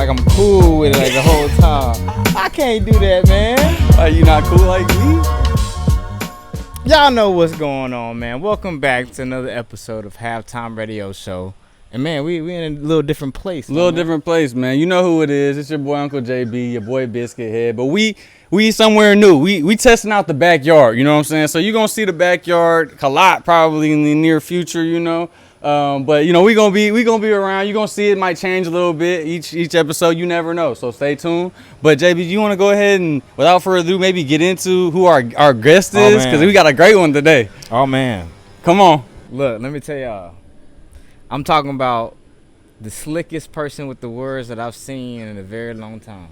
like I'm cool with it like the whole time. I can't do that, man. Are you not cool like me? Y'all know what's going on, man. Welcome back to another episode of Halftime Radio Show. And man, we in a little different place. Different place, man. You know who it is. It's your boy Uncle JB, your boy Biscuit Head. But we somewhere new. We testing out the backyard, you know what I'm saying? So you're gonna see the backyard a lot probably in the near future, you know. But you know, we gonna be around. You're gonna see it might change a little bit each episode. You never know. So stay tuned. But JB, you wanna go ahead and without further ado, maybe get into who our guest is? Because we got a great one today. Oh man. Come on. Look, let me tell y'all. I'm talking about the slickest person with the words that I've seen in a very long time.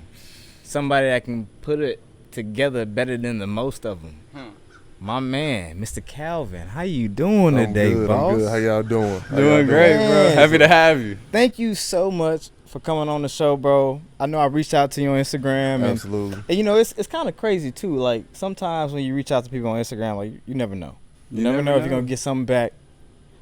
Somebody that can put it together better than the most of them. My man, Mr. Kalvin. How you doing today, boss? I'm good. How y'all doing? Doing great, bro. Happy to have you. Thank you so much for coming on the show, bro. I know I reached out to you on Instagram. Absolutely. And you know, it's kind of crazy, too. Like, sometimes when you reach out to people on Instagram, like, you never know. You never know if you're going to get something back.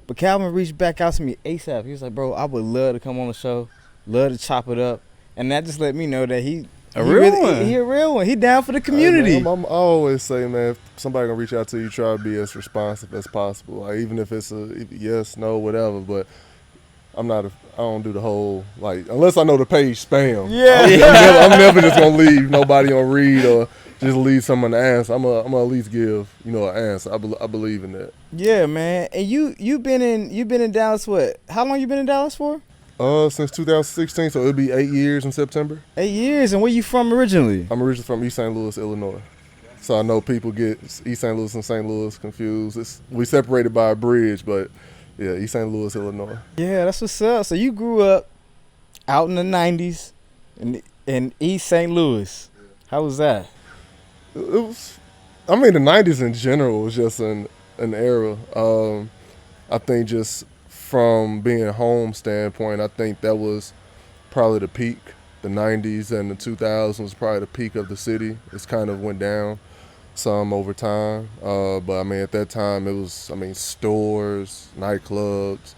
But Kalvin reached back out to me ASAP. He was like, bro, I would love to come on the show. Love to chop it up. And that just let me know that he a real one. He down for the community. I always say, man, if somebody gonna reach out to you, try to be as responsive as possible. Like, even if it's a yes, no, whatever. But I don't do the whole, like, unless I know the page spam. Yeah. I'm never just gonna leave nobody on read or just leave someone to answer. I'm gonna at least give, an answer. I believe in that. Yeah, man. And you've been in Dallas what? How long you been in Dallas for? Since 2016, so it'll be 8 years in September. 8 years, and where you from originally? I'm originally from East St. Louis, Illinois. So I know people get East St. Louis and St. Louis confused. We separated by a bridge, but yeah, East St. Louis, Illinois. Yeah, that's what's up. So you grew up out in the 90s in East St. Louis. How was that? It was, the 90s in general was just an era. I think just from being a home standpoint, I think that was probably the peak. The 90s and the 2000s was probably the peak of the city. It's kind of went down some over time. But, at that time it was, stores, nightclubs,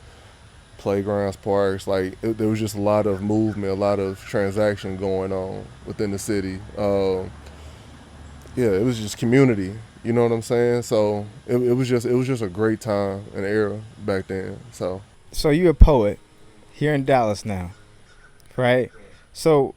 playgrounds, parks. Like, there was just a lot of movement, a lot of transaction going on within the city. It was just community. You know what I'm saying? So it was just a great time and era back then. So you're a poet here in Dallas now, right? So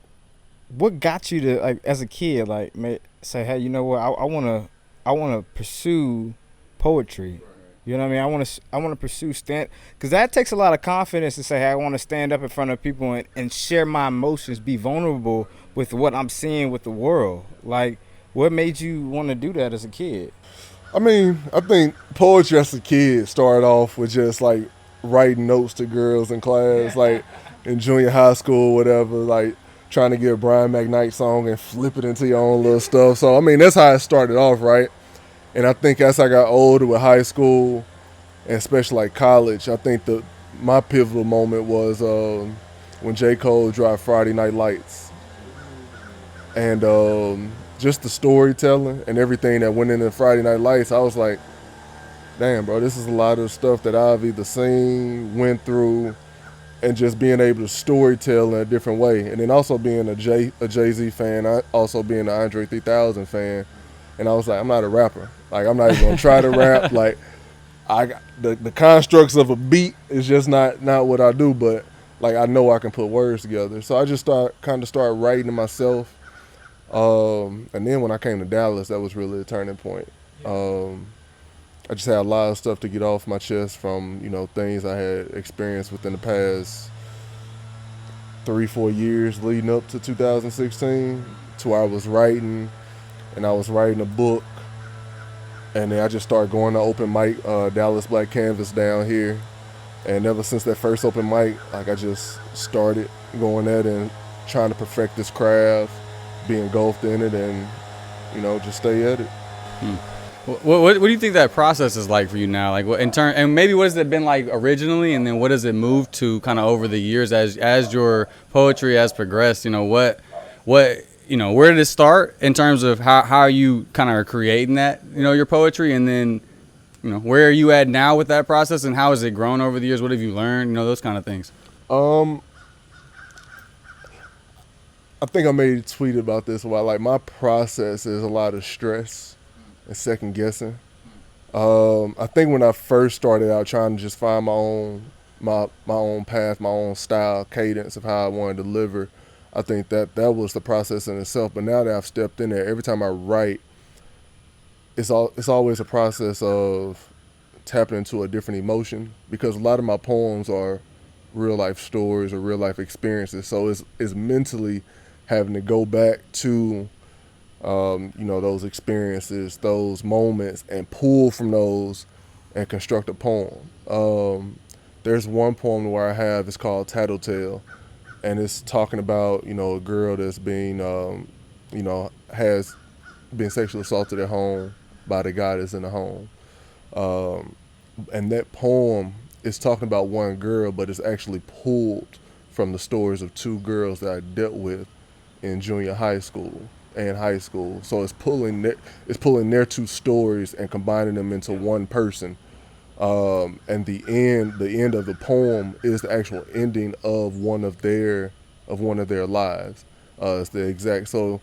what got you to, like, as a kid, like, say, hey, you know what? I wanna pursue poetry. You know what I mean? I wanna pursue because that takes a lot of confidence to say, hey, I want to stand up in front of people and share my emotions, be vulnerable with what I'm seeing with the world. Like, what made you want to do that as a kid? I think poetry as a kid started off with just, like, writing notes to girls in class, like, in junior high school, whatever, like, trying to get a Brian McKnight song and flip it into your own little stuff. So, that's how it started off, right? And I think as I got older with high school, and especially, like, college, I think my pivotal moment was when J. Cole dropped Friday Night Lights. And just the storytelling and everything that went into Friday Night Lights, I was like, damn, bro, this is a lot of stuff that I've either seen, went through, and just being able to storytell in a different way. And then also being a Jay-Z fan, also being an Andre 3000 fan. And I was like, I'm not a rapper. Like, I'm not even going to try to rap. Like, the constructs of a beat is just not what I do, but, like, I know I can put words together. So I just started writing to myself. And then when I came to Dallas, that was really a turning point. I just had a lot of stuff to get off my chest from, things I had experienced within the past 3-4 years leading up to 2016, to where I was writing, and I was writing a book. And then I just started going to open mic, Dallas Black Canvas down here. And ever since that first open mic, like, I just started going at it and trying to perfect this craft, be engulfed in it, and just stay at it. What do you think that process is like for you now? Like, and maybe what has it been like originally, and then what has it moved to kind of over the years as your poetry has progressed? What where did it start in terms of how you kind of are creating that your poetry, and then where are you at now with that process, and how has it grown over the years? What have you learned? Those kind of things. I think I made a tweet about this a while. Like my process is a lot of stress and second guessing. I think when I first started out trying to just find my own path, my own style, cadence of how I want to deliver, I think that was the process in itself. But now that I've stepped in there, every time I write, it's always a process of tapping into a different emotion, because a lot of my poems are real life stories or real life experiences. So it's mentally having to go back to those experiences, those moments, and pull from those and construct a poem. There's one poem where I have, it's called Tattletale, and it's talking about, a girl that's being, has been sexually assaulted at home by the guy that's in the home. And that poem is talking about one girl, but it's actually pulled from the stories of two girls that I dealt with in junior high school and high school. So it's pulling their two stories and combining them into one person. And the end of the poem is the actual ending of one of their lives. It's the exact, so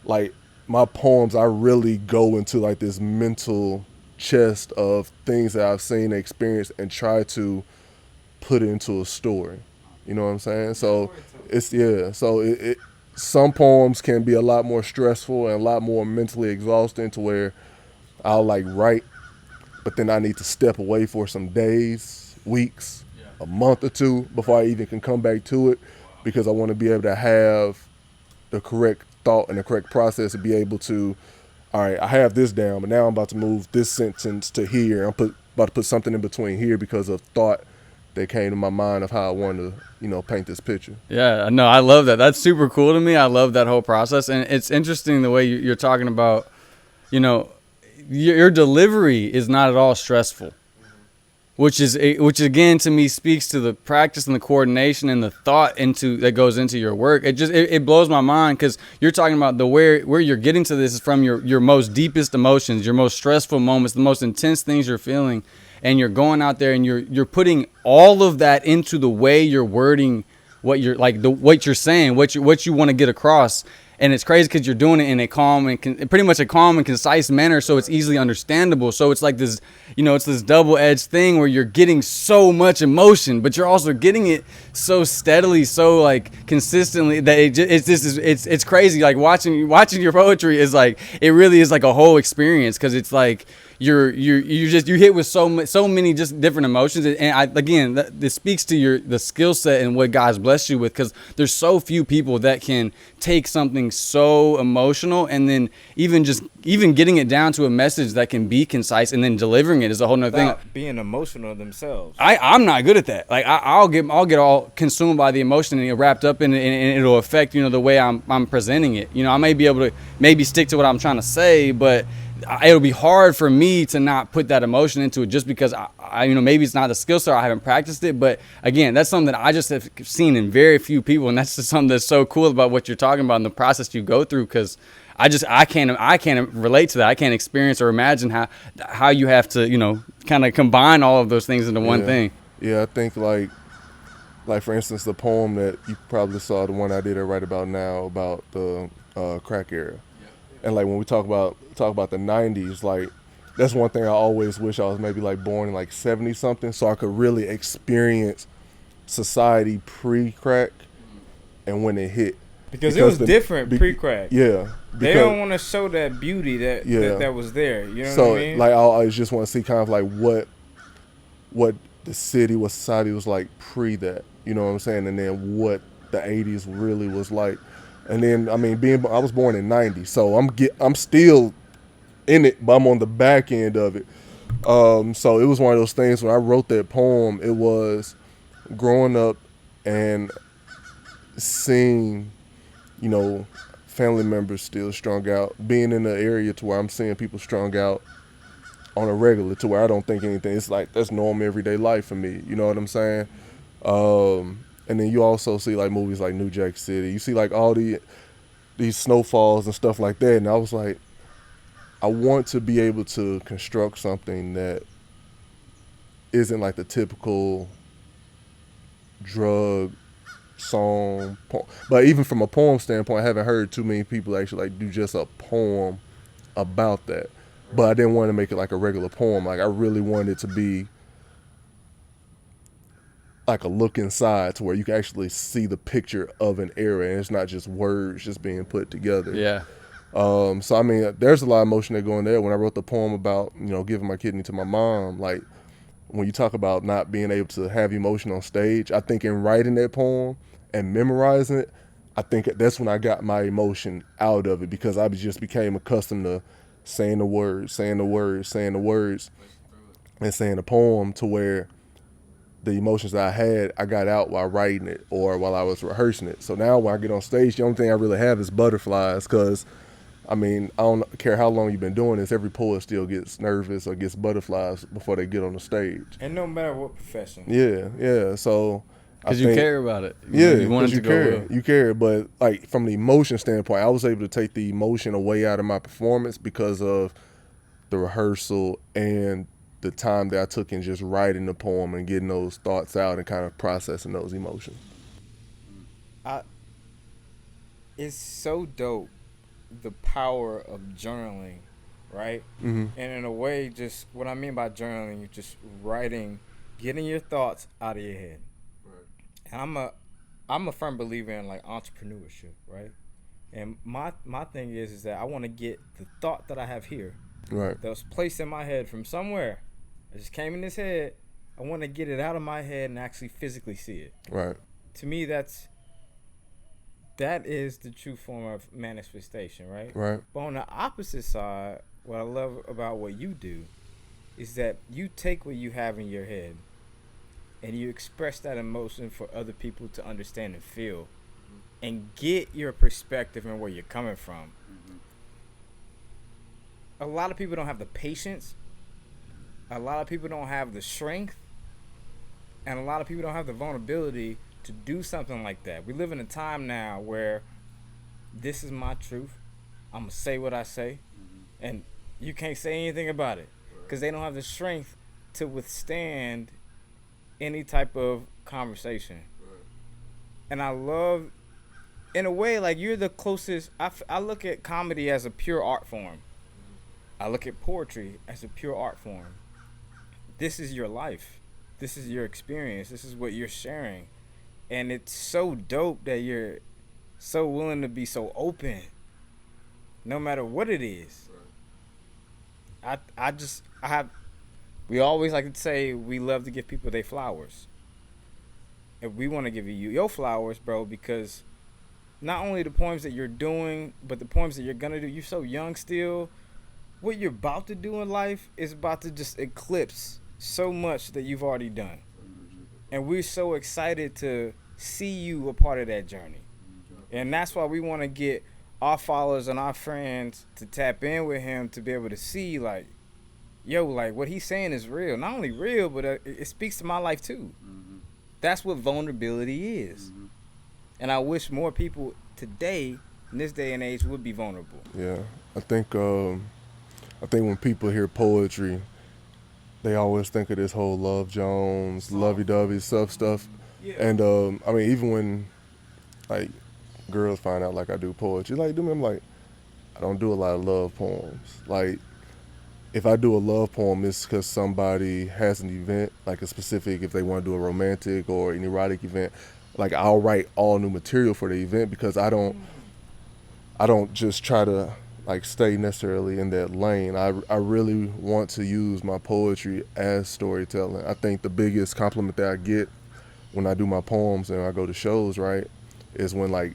like my poems, I really go into like this mental chest of things that I've seen and experienced and try to put it into a story. You know what I'm saying? So it some poems can be a lot more stressful and a lot more mentally exhausting, to where I'll like write, but then I need to step away for some days, weeks, a month or two before I even can come back to it, because I want to be able to have the correct thought and the correct process to be able to, all right, I have this down, but now I'm about to move this sentence to here. About to put something in between here because of thought that came to my mind of how I wanted to, paint this picture. Yeah, no, I love that. That's super cool to me. I love that whole process. And it's interesting the way you're talking about, your delivery is not at all stressful, which again to me speaks to the practice and the coordination and the thought that goes into your work. It blows my mind, because you're talking about where you're getting to this is from your most deepest emotions, your most stressful moments, the most intense things you're feeling, and you're going out there and you're putting all of that into the way you're wording what you're like, what you're saying, what you want to get across. And it's crazy because you're doing it in a calm and pretty much a calm and concise manner, so it's easily understandable. So it's like this, it's this double-edged thing where you're getting so much emotion, but you're also getting it so steadily, so like consistently that it's crazy. Like watching your poetry is like, it really is like a whole experience, because it's like you hit with so many just different emotions. And this speaks to the skill set and what God's blessed you with, because there's so few people that can take something so emotional and then even getting it down to a message that can be concise and then delivering it is a whole nother thing. Being emotional themselves. I'm not good at that. Like I'll get all consumed by the emotion and get wrapped up in it, and it'll affect the way I'm presenting it. I may be able to stick to what I'm trying to say, but it'll be hard for me to not put that emotion into it, just because I maybe it's not the skill set, I haven't practiced it. But again, that's something that I just have seen in very few people, and that's just something that's so cool about what you're talking about and the process you go through, because I can't relate to that. I can't experience or imagine how you have to kind of combine all of those things into one thing. Yeah, I think like for instance, the poem that you probably saw, the one I did right about now about the crack era. And like when we talk about the 90s, like that's one thing I always wish I was maybe like born in like 70 something, so I could really experience society pre-crack and when it hit. Because it was different pre-crack. Yeah. They don't want to show that beauty that was there. You know what I mean? So like I always just want to see kind of like what the city, what society was like pre that. You know what I'm saying? And then what the 80s really was like. And then, I was born in 90, so I'm still in it, but I'm on the back end of it. So it was one of those things when I wrote that poem, it was growing up and seeing, family members still strung out, being in the area to where I'm seeing people strung out on a regular, to where I don't think anything, it's like, that's normal everyday life for me. You know what I'm saying? And then you also see like movies like New Jack City. You see like all these snowfalls and stuff like that. And I was like, I want to be able to construct something that isn't like the typical drug song, but even from a poem standpoint, I haven't heard too many people actually like do just a poem about that. But I didn't want to make it like a regular poem. Like I really wanted it to be like a look inside to where you can actually see the picture of an era and it's not just words just being put together. Yeah. So I mean, there's a lot of emotion that go in there. When I wrote the poem about, you know, giving my kidney to my mom, like when you talk about not being able to have emotion on stage, I think in writing that poem and memorizing it, I think that's when I got my emotion out of it, because I just became accustomed to saying the words, saying the words, saying the words, and saying the poem, to where the emotions that I had, I got out while writing it or while I was rehearsing it. So now when I get on stage, the only thing I really have is butterflies, because I mean, I don't care how long you've been doing this, every poet still gets nervous or gets butterflies before they get on the stage. And no matter what profession. Yeah. So Because you care about it. You want it to go care. well. You care, but like from the emotion standpoint, I was able to take the emotion away out of my performance because of the rehearsal and the time that I took in just writing the poem and getting those thoughts out and kind of processing those emotions. It's so dope, the power of journaling, right? Mm-hmm. And in a way, just what I mean by journaling, you're just writing, getting your thoughts out of your head. Right. And I'm a firm believer in like entrepreneurship, right? And my thing is that I want to get the thought that I have here, Right, that was placed in my head from somewhere. It just came in this head. I want to get it out of my head and actually physically see it. right, To me, that is the true form of manifestation, right? right, But on the opposite side, what I love about what you do is that you take what you have in your head and you express that emotion for other people to understand and feel, and get your perspective and where you're coming from. A lot of people don't have the patience, a lot of people don't have the strength, and a lot of people don't have the vulnerability to do something like that. We live in a time now where this is my truth, I'm gonna say what I say, and you can't say anything about it, because they don't have the strength to withstand any type of conversation. And I love, in a way, like you're the closest. I look at comedy as a pure art form. I look at poetry as a pure art form. This is your life. This is your experience. This is what you're sharing. And it's so dope that you're so willing to be so open, no matter what it is. We always like to say we love to give people their flowers. And we want to give you your flowers, bro, because not only the poems that you're doing, but the poems that you're going to do, you're so young still. What you're about to do in life is about to just eclipse so much that you've already done. And we're so excited to see you a part of that journey. And that's why we want to get our followers and our friends to tap in with him, to be able to see, like, yo, like, what he's saying is real. Not only real, but it speaks to my life, too. That's what vulnerability is. And I wish more people today, in this day and age, would be vulnerable. Yeah, I think when people hear poetry, they always think of this whole Love Jones, lovey-dovey stuff. Yeah. And I mean, even when like girls find out like I do poetry, like, I'm like, I don't do a lot of love poems. Like, if I do a love poem, it's because somebody has an event, like a specific, if they want to do a romantic or an erotic event, like I'll write all new material for the event, because I don't just try to like stay necessarily in that lane. I really want to use my poetry as storytelling. I think the biggest compliment that I get when I do my poems and I go to shows, right, is when like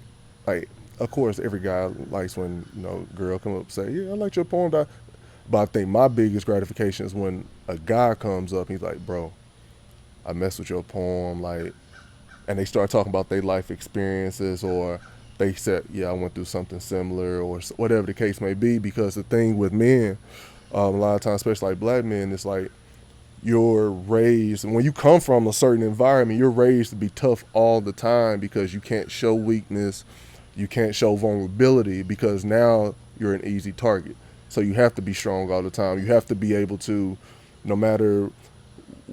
of course every guy likes when, you know, a girl come up and say, yeah, I like your poem. But I think my biggest gratification is when a guy comes up and he's like, bro, I mess with your poem, like, and they start talking about their life experiences, or they said, yeah, I went through something similar, or whatever the case may be. Because the thing with men, a lot of times, especially like black men, it's like you're raised, when you come from a certain environment, you're raised to be tough all the time, because you can't show weakness, you can't show vulnerability, because now you're an easy target. So you have to be strong all the time. You have to be able to, no matter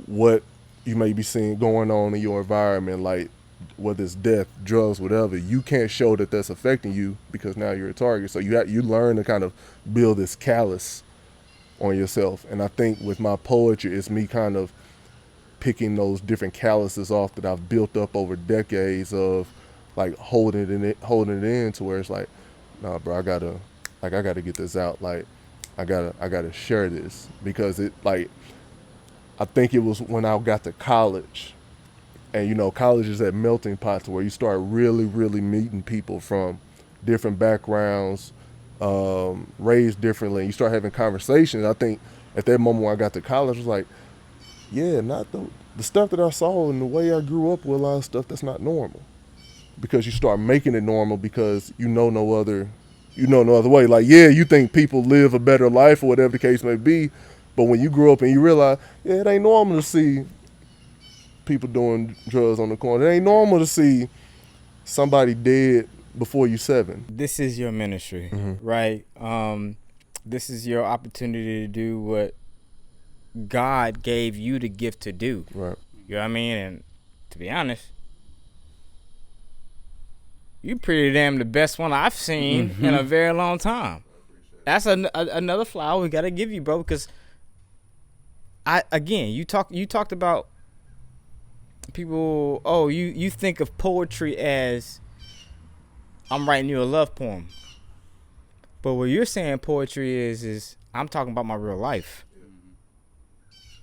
what you may be seeing going on in your environment, like, whether it's death, drugs, whatever, you can't show that that's affecting you because now you're a target. So you learn to kind of build this callus on yourself. And I think with my poetry, it's me kind of picking those different calluses off that I've built up over decades of like holding it in to where it's like, nah, bro, I gotta get this out. Like, I gotta share this because it, like, I think it was when I got to college, and you know, college is that melting pot to where you start really, really meeting people from different backgrounds, raised differently. You start having conversations. I think at that moment when I got to college, it was like, yeah, not the stuff that I saw and the way I grew up with a lot of stuff that's not normal. Because you start making it normal because you know no other way. Like, yeah, you think people live a better life or whatever the case may be, but when you grow up and you realize, yeah, it ain't normal to see people doing drugs on the corner. It ain't normal to see somebody dead before you 7. This is your ministry, right? This is your opportunity to do what God gave you the gift to do. Right. You know what I mean? And to be honest, you pretty damn the best one I've seen in a very long time. That's another flower we gotta give you, bro. Because you talked about people. Oh, you think of poetry as I'm writing you a love poem, but what you're saying poetry is I'm talking about my real life.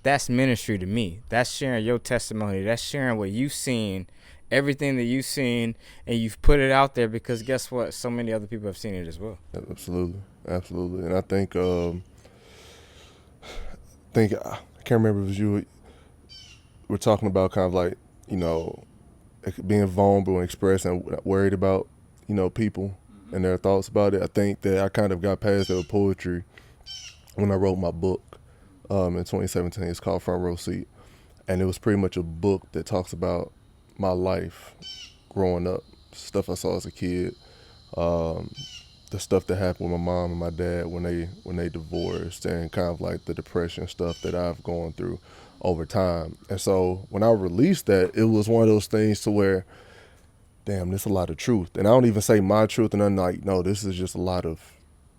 That's ministry to me. That's sharing your testimony. That's sharing what you've seen, everything that you've seen, and you've put it out there because guess what? So many other people have seen it as well. Absolutely. And I think I can't remember if it was you. We're talking about kind of like, you know, being vulnerable and expressing, worried about, you know, people and their thoughts about it. I think that I kind of got past that with poetry when I wrote my book in 2017. It's called Front Row Seat. And it was pretty much a book that talks about my life growing up, stuff I saw as a kid, the stuff that happened with my mom and my dad when they divorced, and kind of like the depression stuff that I've gone through over time. And so when I released that, it was one of those things to where, damn, there's a lot of truth. And I don't even say my truth, and I'm like, no, this is just a lot of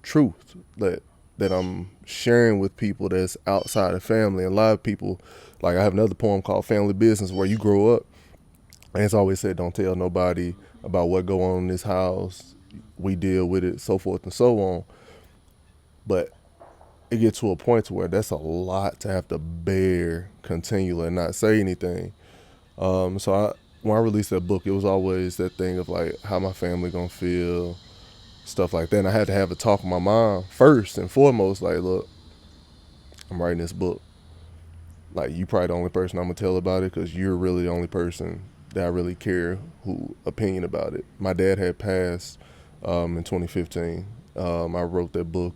truth that I'm sharing with people that's outside of family. And a lot of people, like I have another poem called Family Business, where you grow up, and it's always said, don't tell nobody about what go on in this house. We deal with it, so forth and so on. But it gets to a point to where that's a lot to have to bear continually and not say anything. When I released that book, it was always that thing of like, how my family gonna feel, stuff like that. And I had to have a talk with my mom first and foremost, like, look, I'm writing this book. Like, you probably the only person I'm gonna tell about it because you're really the only person that I really care who opinion about it. My dad had passed in 2015. I wrote that book.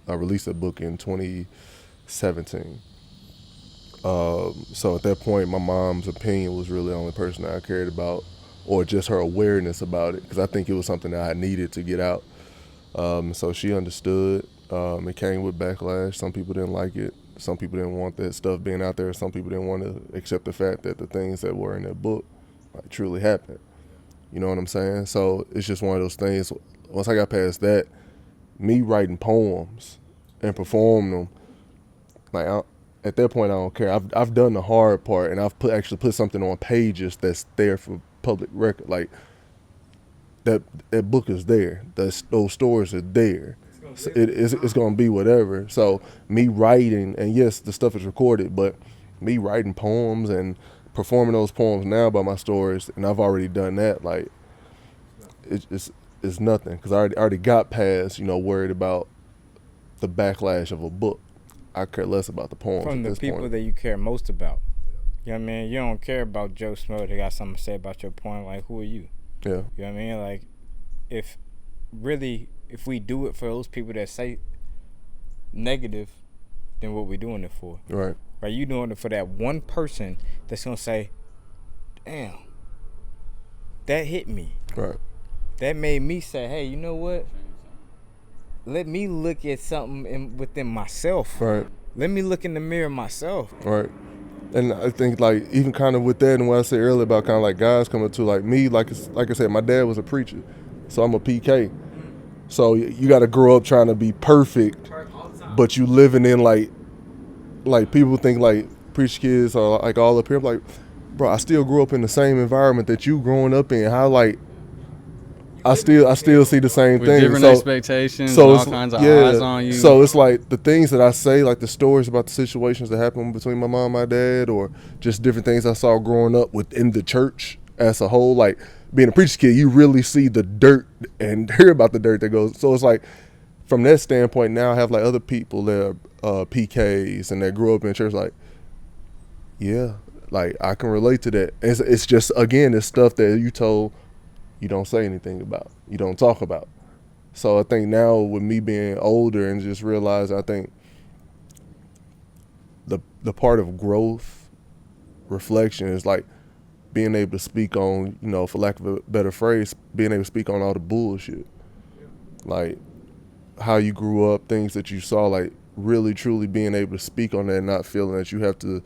I released that book in 2017. So at that point, my mom's opinion was really the only person that I cared about, or just her awareness about it, because I think it was something that I needed to get out. So she understood. It came with backlash. Some people didn't like it. Some people didn't want that stuff being out there. Some people didn't want to accept the fact that the things that were in that book like truly happened. You know what I'm saying? So it's just one of those things. Once I got past that, me writing poems and performing them, like at that point I don't care. I've done the hard part, and I've actually put something on pages that's there for public record. Like that book is there. Those stories are there. So it's gonna be whatever. So me writing, and yes, the stuff is recorded, but me writing poems and performing those poems now by my stories, and I've already done that. Like it's nothing, because I already got past, worried about the backlash of a book. I care less about the poems from at the this people point. that you care most about. You know what I mean? You don't care about Joe Smo that got something to say about your poem. Like, who are you? Yeah. You know what I mean? Like, if we do it for those people that say negative, then what we doing it for? Right. Right? You doing it for that one person that's gonna say, damn, that hit me. Right. That made me say, hey, you know what? Let me look at something within myself. Right. Let me look in the mirror myself. Right. And I think like even kind of with that and what I said earlier about kind of like guys coming to like me, like I said, my dad was a preacher, so I'm a PK. So you got to grow up trying to be perfect, but you living in like people think like preacher kids are like all up here. I'm like, bro, I still grew up in the same environment that you growing up in. How like I still see the same With thing. different So expectations so and all it's kinds of yeah. eyes on you. So it's like the things that I say, like the stories about the situations that happened between my mom and my dad, or just different things I saw growing up within the church as a whole. Like being a preacher kid, you really see the dirt and hear about the dirt that goes. So it's like from that standpoint, now I have like other people that are PKs and that grew up in church. Like, yeah, like I can relate to that. It's just again, it's stuff that you told you don't say anything about, you don't talk about. So I think now with me being older and just realize, I think the part of growth, reflection is like being able to speak on, you know, for lack of a better phrase, being able to speak on all the bullshit. Like how you grew up, things that you saw, like really truly being able to speak on that and not feeling that you have to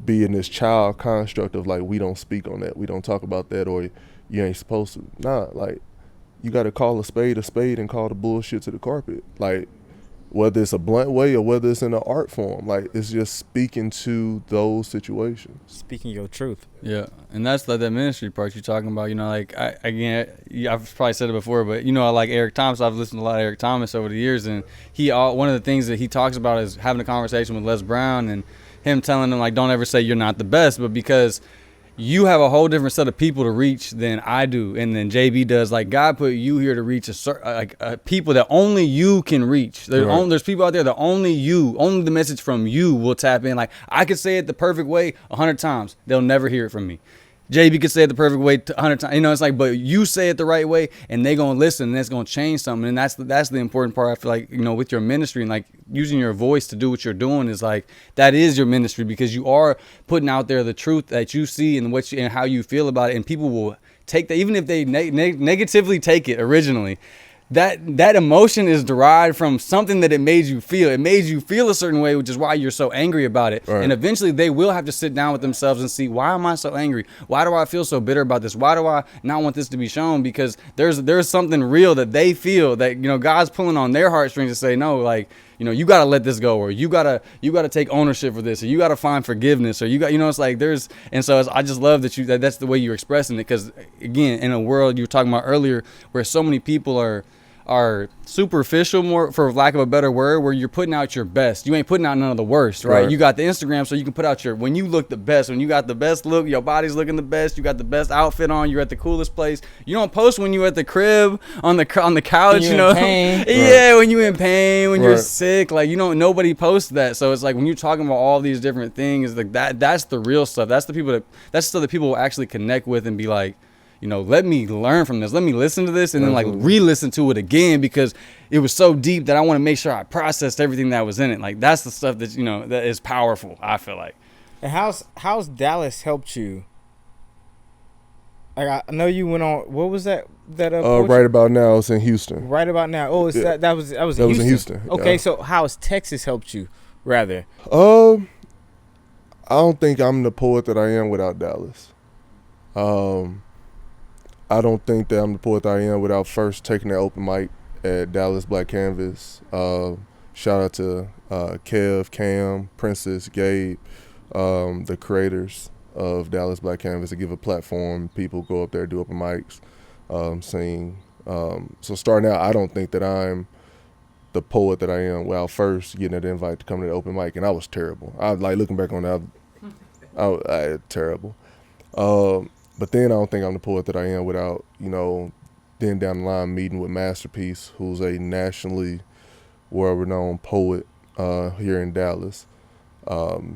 be in this child construct of like, we don't speak on that, we don't talk about that, or you ain't supposed to. Nah, like you got to call a spade and call the bullshit to the carpet. Like whether it's a blunt way or whether it's in an art form, like it's just speaking to those situations. Speaking your truth. Yeah, and that's like that ministry part you're talking about. You know, like I've probably said it before, but you know, I like Eric Thomas. I've listened to a lot of Eric Thomas over the years, and one of the things that he talks about is having a conversation with Les Brown and him telling him like, don't ever say you're not the best, but because you have a whole different set of people to reach than I do, and then JB does. Like God put you here to reach people that only you can reach. There's people out there that only the message from you will tap in. Like I could say it the perfect way 100 times, they'll never hear it from me. JB could say it the perfect way 100 times. You know, it's like, but you say it the right way, and they gonna listen, and it's gonna change something. And that's the important part. I feel like, you know, with your ministry and like using your voice to do what you're doing is like that is your ministry, because you are putting out there the truth that you see and and how you feel about it, and people will take that, even if they negatively take it originally. That emotion is derived from something that it made you feel. It made you feel a certain way, which is why you're so angry about it. Right. And eventually they will have to sit down with themselves and see, why am I so angry? Why do I feel so bitter about this? Why do I not want this to be shown? Because there's something real that they feel that, you know, God's pulling on their heartstrings to say, no, like, you know, you got to let this go, or you got to take ownership for this, or you got to find forgiveness, or you know, it's like I just love that's the way you're expressing it. Because again, in a world you were talking about earlier where so many people are superficial, more for lack of a better word, where you're putting out your best. You ain't putting out none of the worst, right? You got the Instagram so you can put out when you look the best, when you got the best look, your body's looking the best, you got the best outfit on, you're at the coolest place. You don't post when you at the crib on the couch, you know. Yeah, when you in pain, when you're sick, like, you know, nobody posts that. So it's like when you're talking about all these different things, like that's the real stuff. That's the stuff that people will actually connect with and be like, you know, let me learn from this. Let me listen to this and then like re-listen to it again, because it was so deep that I want to make sure I processed everything that was in it. Like that's the stuff that, you know, that is powerful, I feel like. And how's Dallas helped you? Like I know you went on. What was that? Right about now, it's in Houston. Right about now. Oh, that was in Houston. Okay, so how has Texas helped you? Rather. I don't think I'm the poet that I am without Dallas. I don't think that I'm the poet that I am without first taking that open mic at Dallas Black Canvas. Shout out to Kev, Cam, Princess, Gabe, the creators of Dallas Black Canvas, to give a platform. People go up there, do open mics, sing. So starting out, I don't think that I'm the poet that I am without first getting that invite to come to the open mic, and I was terrible. I like looking back on that, I terrible. But then I don't think I'm the poet that I am without, you know, then down the line meeting with Masterpiece, who's a nationally world-renowned poet here in Dallas.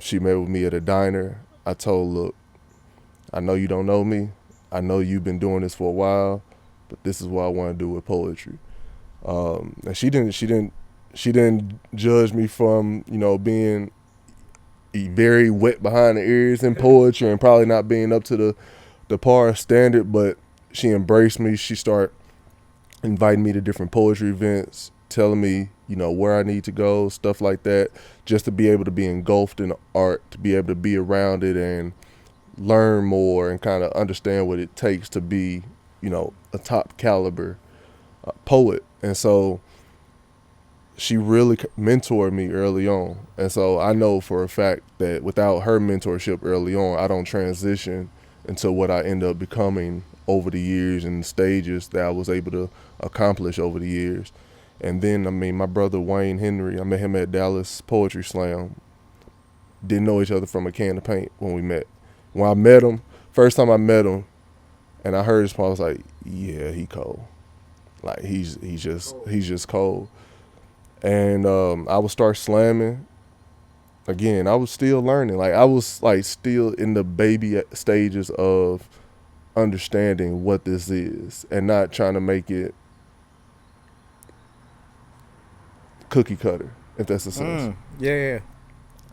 She met with me at a diner. I told, look, I know you don't know me. I know you've been doing this for a while, but this is what I want to do with poetry. And she didn't judge me from, you know, being very wet behind the ears in poetry and probably not being up to the par standard, but she embraced me. She started inviting me to different poetry events, telling me, where I need to go, stuff like that, just to be able to be engulfed in the art, to be able to be around it and learn more and kind of understand what it takes to be, a top caliber poet. And so she really mentored me early on. And so I know for a fact that without her mentorship early on, I don't transition into what I end up becoming over the years and stages that I was able to accomplish over the years. And then, my brother Wayne Henry, I met him at Dallas Poetry Slam. Didn't know each other from a can of paint when we met. When I met him, first time I met him, and I heard his poem, I was like, yeah, he cold. Like he's just cold. And I would start slamming. Again, I was still learning. Like I was like still in the baby stages of understanding what this is and not trying to make it cookie cutter, if that's the sense. Yeah.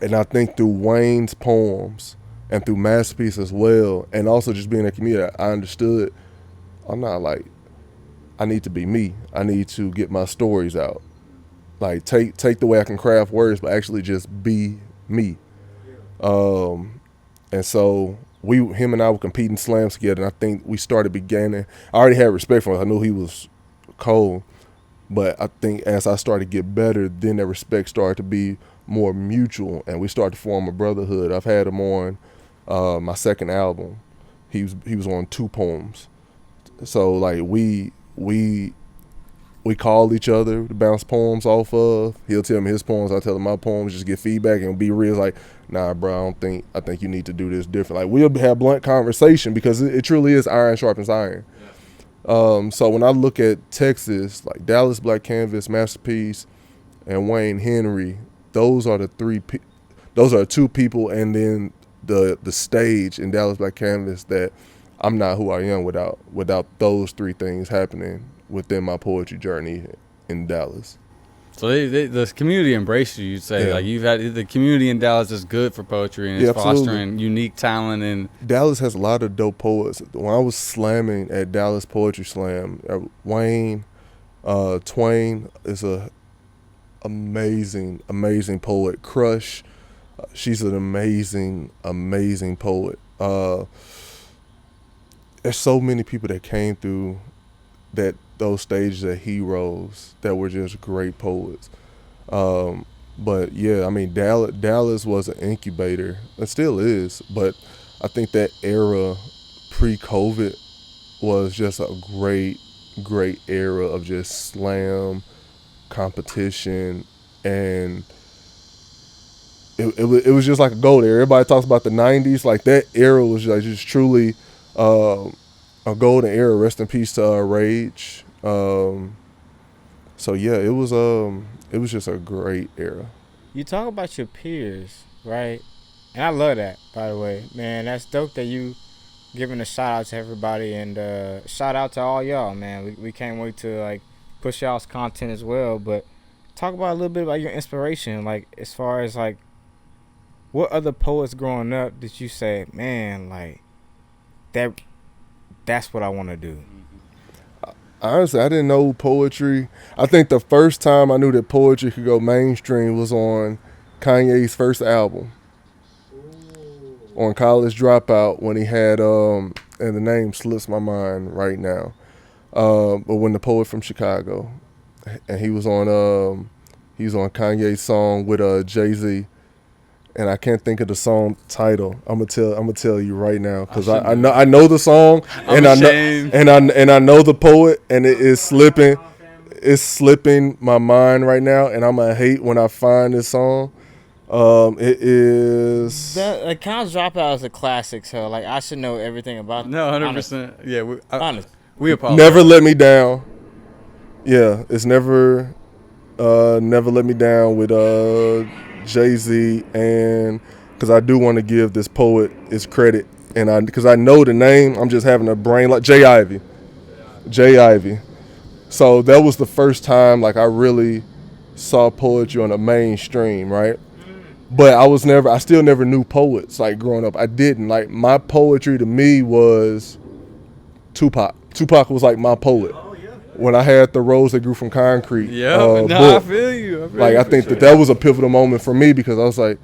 And I think through Wayne's poems and through Masterpiece as well, and also just being a community, I understood I'm not like, I need to be me. I need to get my stories out. Like take the way I can craft words, but actually just be me. And so him and I were competing slams together, and I think we started beginning. I already had respect for him. I knew he was cold, but I think as I started to get better, then that respect started to be more mutual, and we started to form a brotherhood. I've had him on my second album. He was on 2 poems. So like we call each other to bounce poems off of. He'll tell me his poems, I tell him my poems, just get feedback and be real. Like, nah, bro, I think you need to do this different. Like we'll have blunt conversation because it truly is iron sharpens iron. So when I look at Texas, like Dallas Black Canvas, Masterpiece, and Wayne Henry, those are the 2 people, and then the stage in Dallas Black Canvas that I'm not who I am without those 3 things happening within my poetry journey in Dallas. So the community embraced you, you'd say. Yeah. Like you've had the community in Dallas is good for poetry and it's fostering unique talent. And Dallas has a lot of dope poets. When I was slamming at Dallas Poetry Slam, Wayne Twain is a amazing poet. Crush, she's an amazing poet. There's so many people that came through those stages of heroes that were just great poets. But yeah, Dallas was an incubator. It still is, but I think that era pre-COVID was just a great era of just slam competition, and it was just like a gold era. Everybody talks about the 90s, like that era was like just truly a golden era. Rest in peace to Rage. So yeah, it was just a great era. You talk about your peers, right? And I love that, by the way. Man, that's dope that you giving a shout out to everybody, and shout out to all y'all, man. We can't wait to like push y'all's content as well. But talk about a little bit about your inspiration, like as far as like what other poets growing up did you say, man, like that's what I want to do? Honestly, I didn't know poetry. I think the first time I knew that poetry could go mainstream was on Kanye's first album. On College Dropout, when he had and the name slips my mind right now, but when the Poet from Chicago, and he was on Kanye's song with Jay-Z, and I can't think of the song title. I'm gonna tell you right now because I know the song, and I know the poet, and it is slipping. It's slipping my mind right now, and I'm gonna hate when I find this song. It is The College Dropout is a classic, so like I should know everything about. no, 100%. Yeah, Honest. we apologize. Never Let Me Down. Yeah, it's Never Let Me Down with Jay-Z, and because I do want to give this poet his credit, and because I know the name, I'm just having a brain like J. Ivy. So that was the first time like I really saw poetry on the mainstream, right? But I still never knew poets like growing up. I didn't. Like my poetry to me was Tupac. Tupac was like my poet. when I had the Rose That Grew From Concrete Yeah, no, I book, feel you. like I think that was a pivotal moment for me because I was like,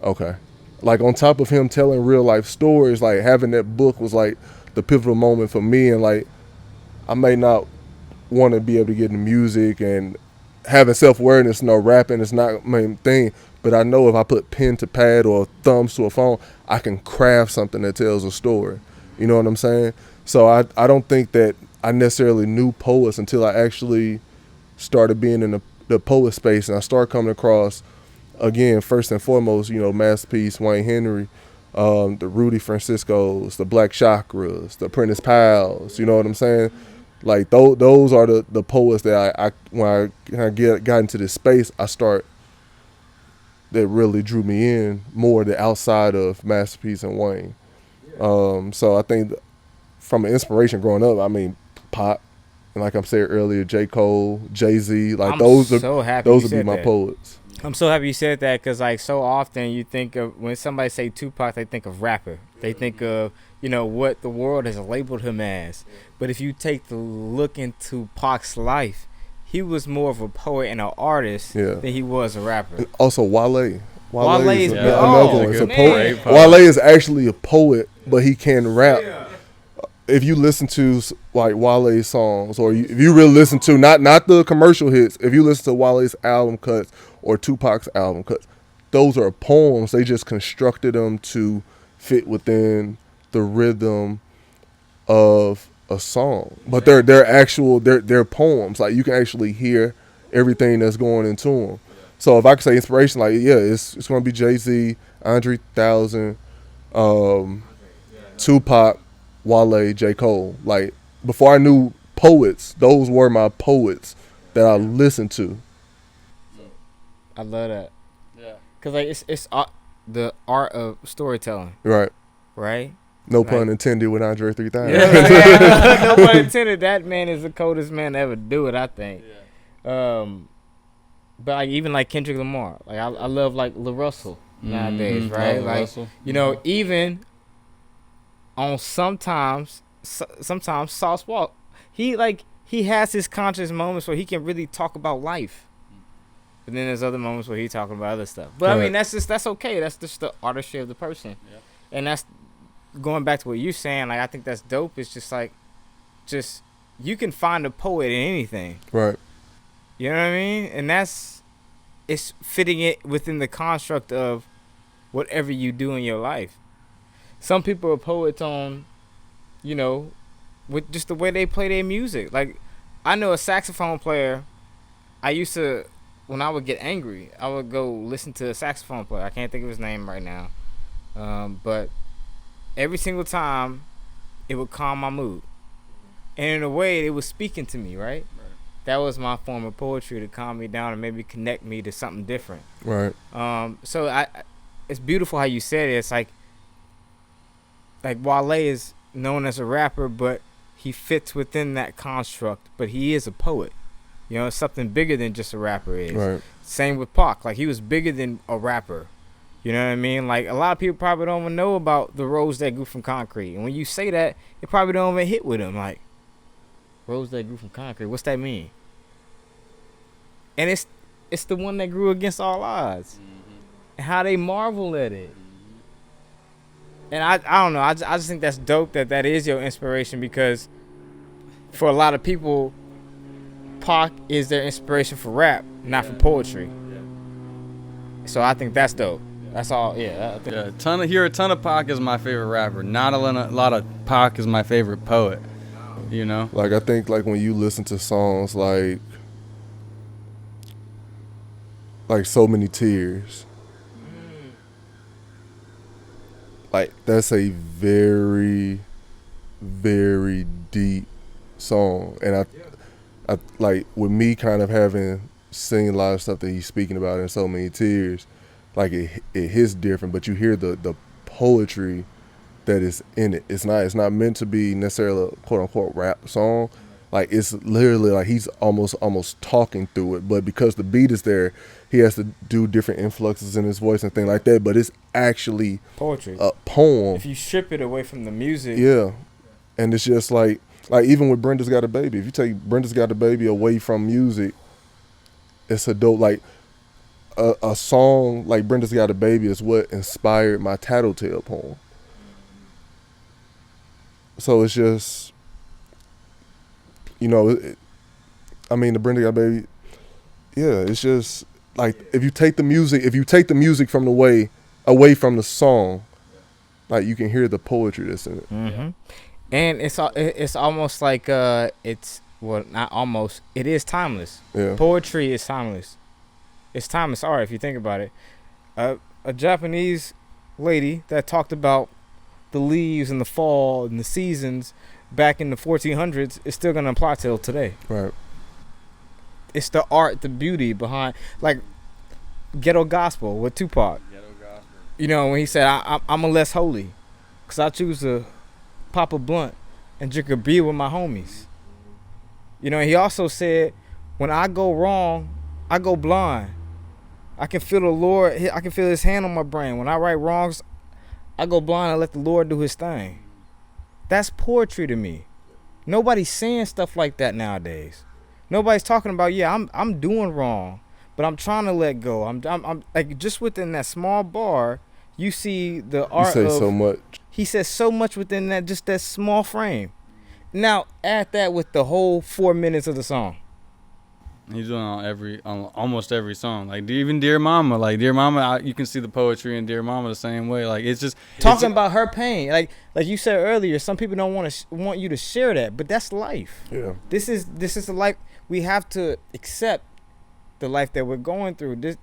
okay, like on top of him telling real life stories, like having that book was like the pivotal moment for me. And like I may not want to be able to get into music and having self-awareness, no rapping is not my main thing, but I know if I put pen to pad or thumbs to a phone, I can craft something that tells a story. You know what I'm saying? So I don't think that I necessarily knew poets until I actually started being in the poet space, and I started coming across, again, first and foremost, you know, Masterpiece, Wayne Henry, the Rudy Franciscos, the Black Chakras, the Prentice Pals, you know what I'm saying? Like those are the poets that I when I got into this space, that really drew me in more than outside of Masterpiece and Wayne. So I think from an inspiration growing up, I mean, Pop, and like I said earlier, J. Cole, Jay-Z, like I'm those so happy would you be said my that. poets. I'm so happy you said that because, like, so often you think of when somebody say Tupac, they think of rapper. They think of, you know, what the world has labeled him as. But if you take the look into Pac's life, he was more of a poet and an artist than he was a rapper. And also Wale. Wale is another one. It's a man. poet. Wale is actually a poet, but he can rap. Yeah. If you listen to like Wale's songs, or if you really listen to not the commercial hits, if you listen to Wale's album cuts or Tupac's album cuts, those are poems. They just constructed them to fit within the rhythm of a song, but they're poems. Like you can actually hear everything that's going into them. So if I could say inspiration, like it's gonna be Jay-Z, Andre 1000, Tupac, Wale, J. Cole. Like before I knew poets, those were my poets that I listened to. I love that. Yeah. Cause like it's the art of storytelling. Right. Right. No pun intended with Andre 3000. Yeah. No pun intended. That man is the coldest man to ever do it, I think. Yeah. But like even like Kendrick Lamar, like I love like Lil Russell nowadays, right? Like Russell. You know, even on sometimes Sauce Walk, he has his conscious moments where he can really talk about life. But then there's other moments where he's talking about other stuff. But I mean that's okay. That's just the artistry of the person. Yeah. And that's going back to what you're saying, like I think that's dope. It's just like you can find a poet in anything. Right. You know what I mean? And it's fitting it within the construct of whatever you do in your life. Some people are poets on, you know, with just the way they play their music. Like, I know a saxophone player, I used to, when I would get angry, I would go listen to a saxophone player. I can't think of his name right now. But every single time, it would calm my mood. And in a way, it was speaking to me, right? That was my form of poetry to calm me down and maybe connect me to something different. Right. So it's beautiful how you said it. It's like Wale is known as a rapper, but he fits within that construct. But he is a poet. You know, it's something bigger than just a rapper is. Right. Same with Pac. Like, he was bigger than a rapper. You know what I mean? Like, a lot of people probably don't even know about the Rose That Grew From Concrete. And when you say that, it probably don't even hit with them. Like, Rose That Grew From Concrete, what's that mean? And it's the one that grew against all odds. And how they marvel at it. And I don't know. I just think that's dope that is your inspiration, because for a lot of people, Pac is their inspiration for rap, not for poetry. So I think that's dope. That's all. Yeah. A ton of Pac is my favorite rapper. Not a lot of Pac is my favorite poet. You know. Like I think like when you listen to songs like So Many Tears. Like that's a very, very deep song, and I like with me kind of having seen a lot of stuff that he's speaking about in So Many Tears, like it hits different, but you hear the poetry that is in it. It's not meant to be necessarily a quote unquote rap song. Like it's literally like he's almost talking through it, but because the beat is there, he has to do different influxes in his voice and things like that. But it's actually poetry, a poem. If you strip it away from the music, yeah, and it's just like Like even with Brenda's Got a Baby, if you take Brenda's Got a Baby away from music, it's a dope, like a song like Brenda's Got a Baby is what inspired my Tattletale poem. So it's just, you know, I mean, the Brenda Got a Baby, yeah, it's just like if you take the music from the away from the song, like you can hear the poetry that's in it. Mm-hmm. And it's almost like it's, well, not almost, it is timeless. Yeah. Poetry is timeless. It's timeless art if you think about it. A Japanese lady that talked about the leaves and the fall and the seasons back in the 1400s is still gonna apply till today. Right. It's the art, the beauty behind, like Ghetto Gospel with Tupac. You know, when he said, I'm a less holy, cause I choose to pop a blunt and drink a beer with my homies. You know, he also said, when I go wrong, I go blind. I can feel the Lord, I can feel his hand on my brain. When I write wrongs, I go blind and let the Lord do his thing. That's poetry to me. Nobody's saying stuff like that nowadays. Nobody's talking about, yeah, I'm doing wrong, but I'm trying to let go. I'm like, just within that small bar, you see the art You say of, so much. He says so much within that, just that small frame. Now add that with the whole 4 minutes of the song. He's doing on almost every song. Like even Dear Mama, you can see the poetry in Dear Mama the same way. Like it's just talking about her pain. Like you said earlier, some people don't want you to share that, but that's life. Yeah. This is the life we have to accept. The life that we're going through.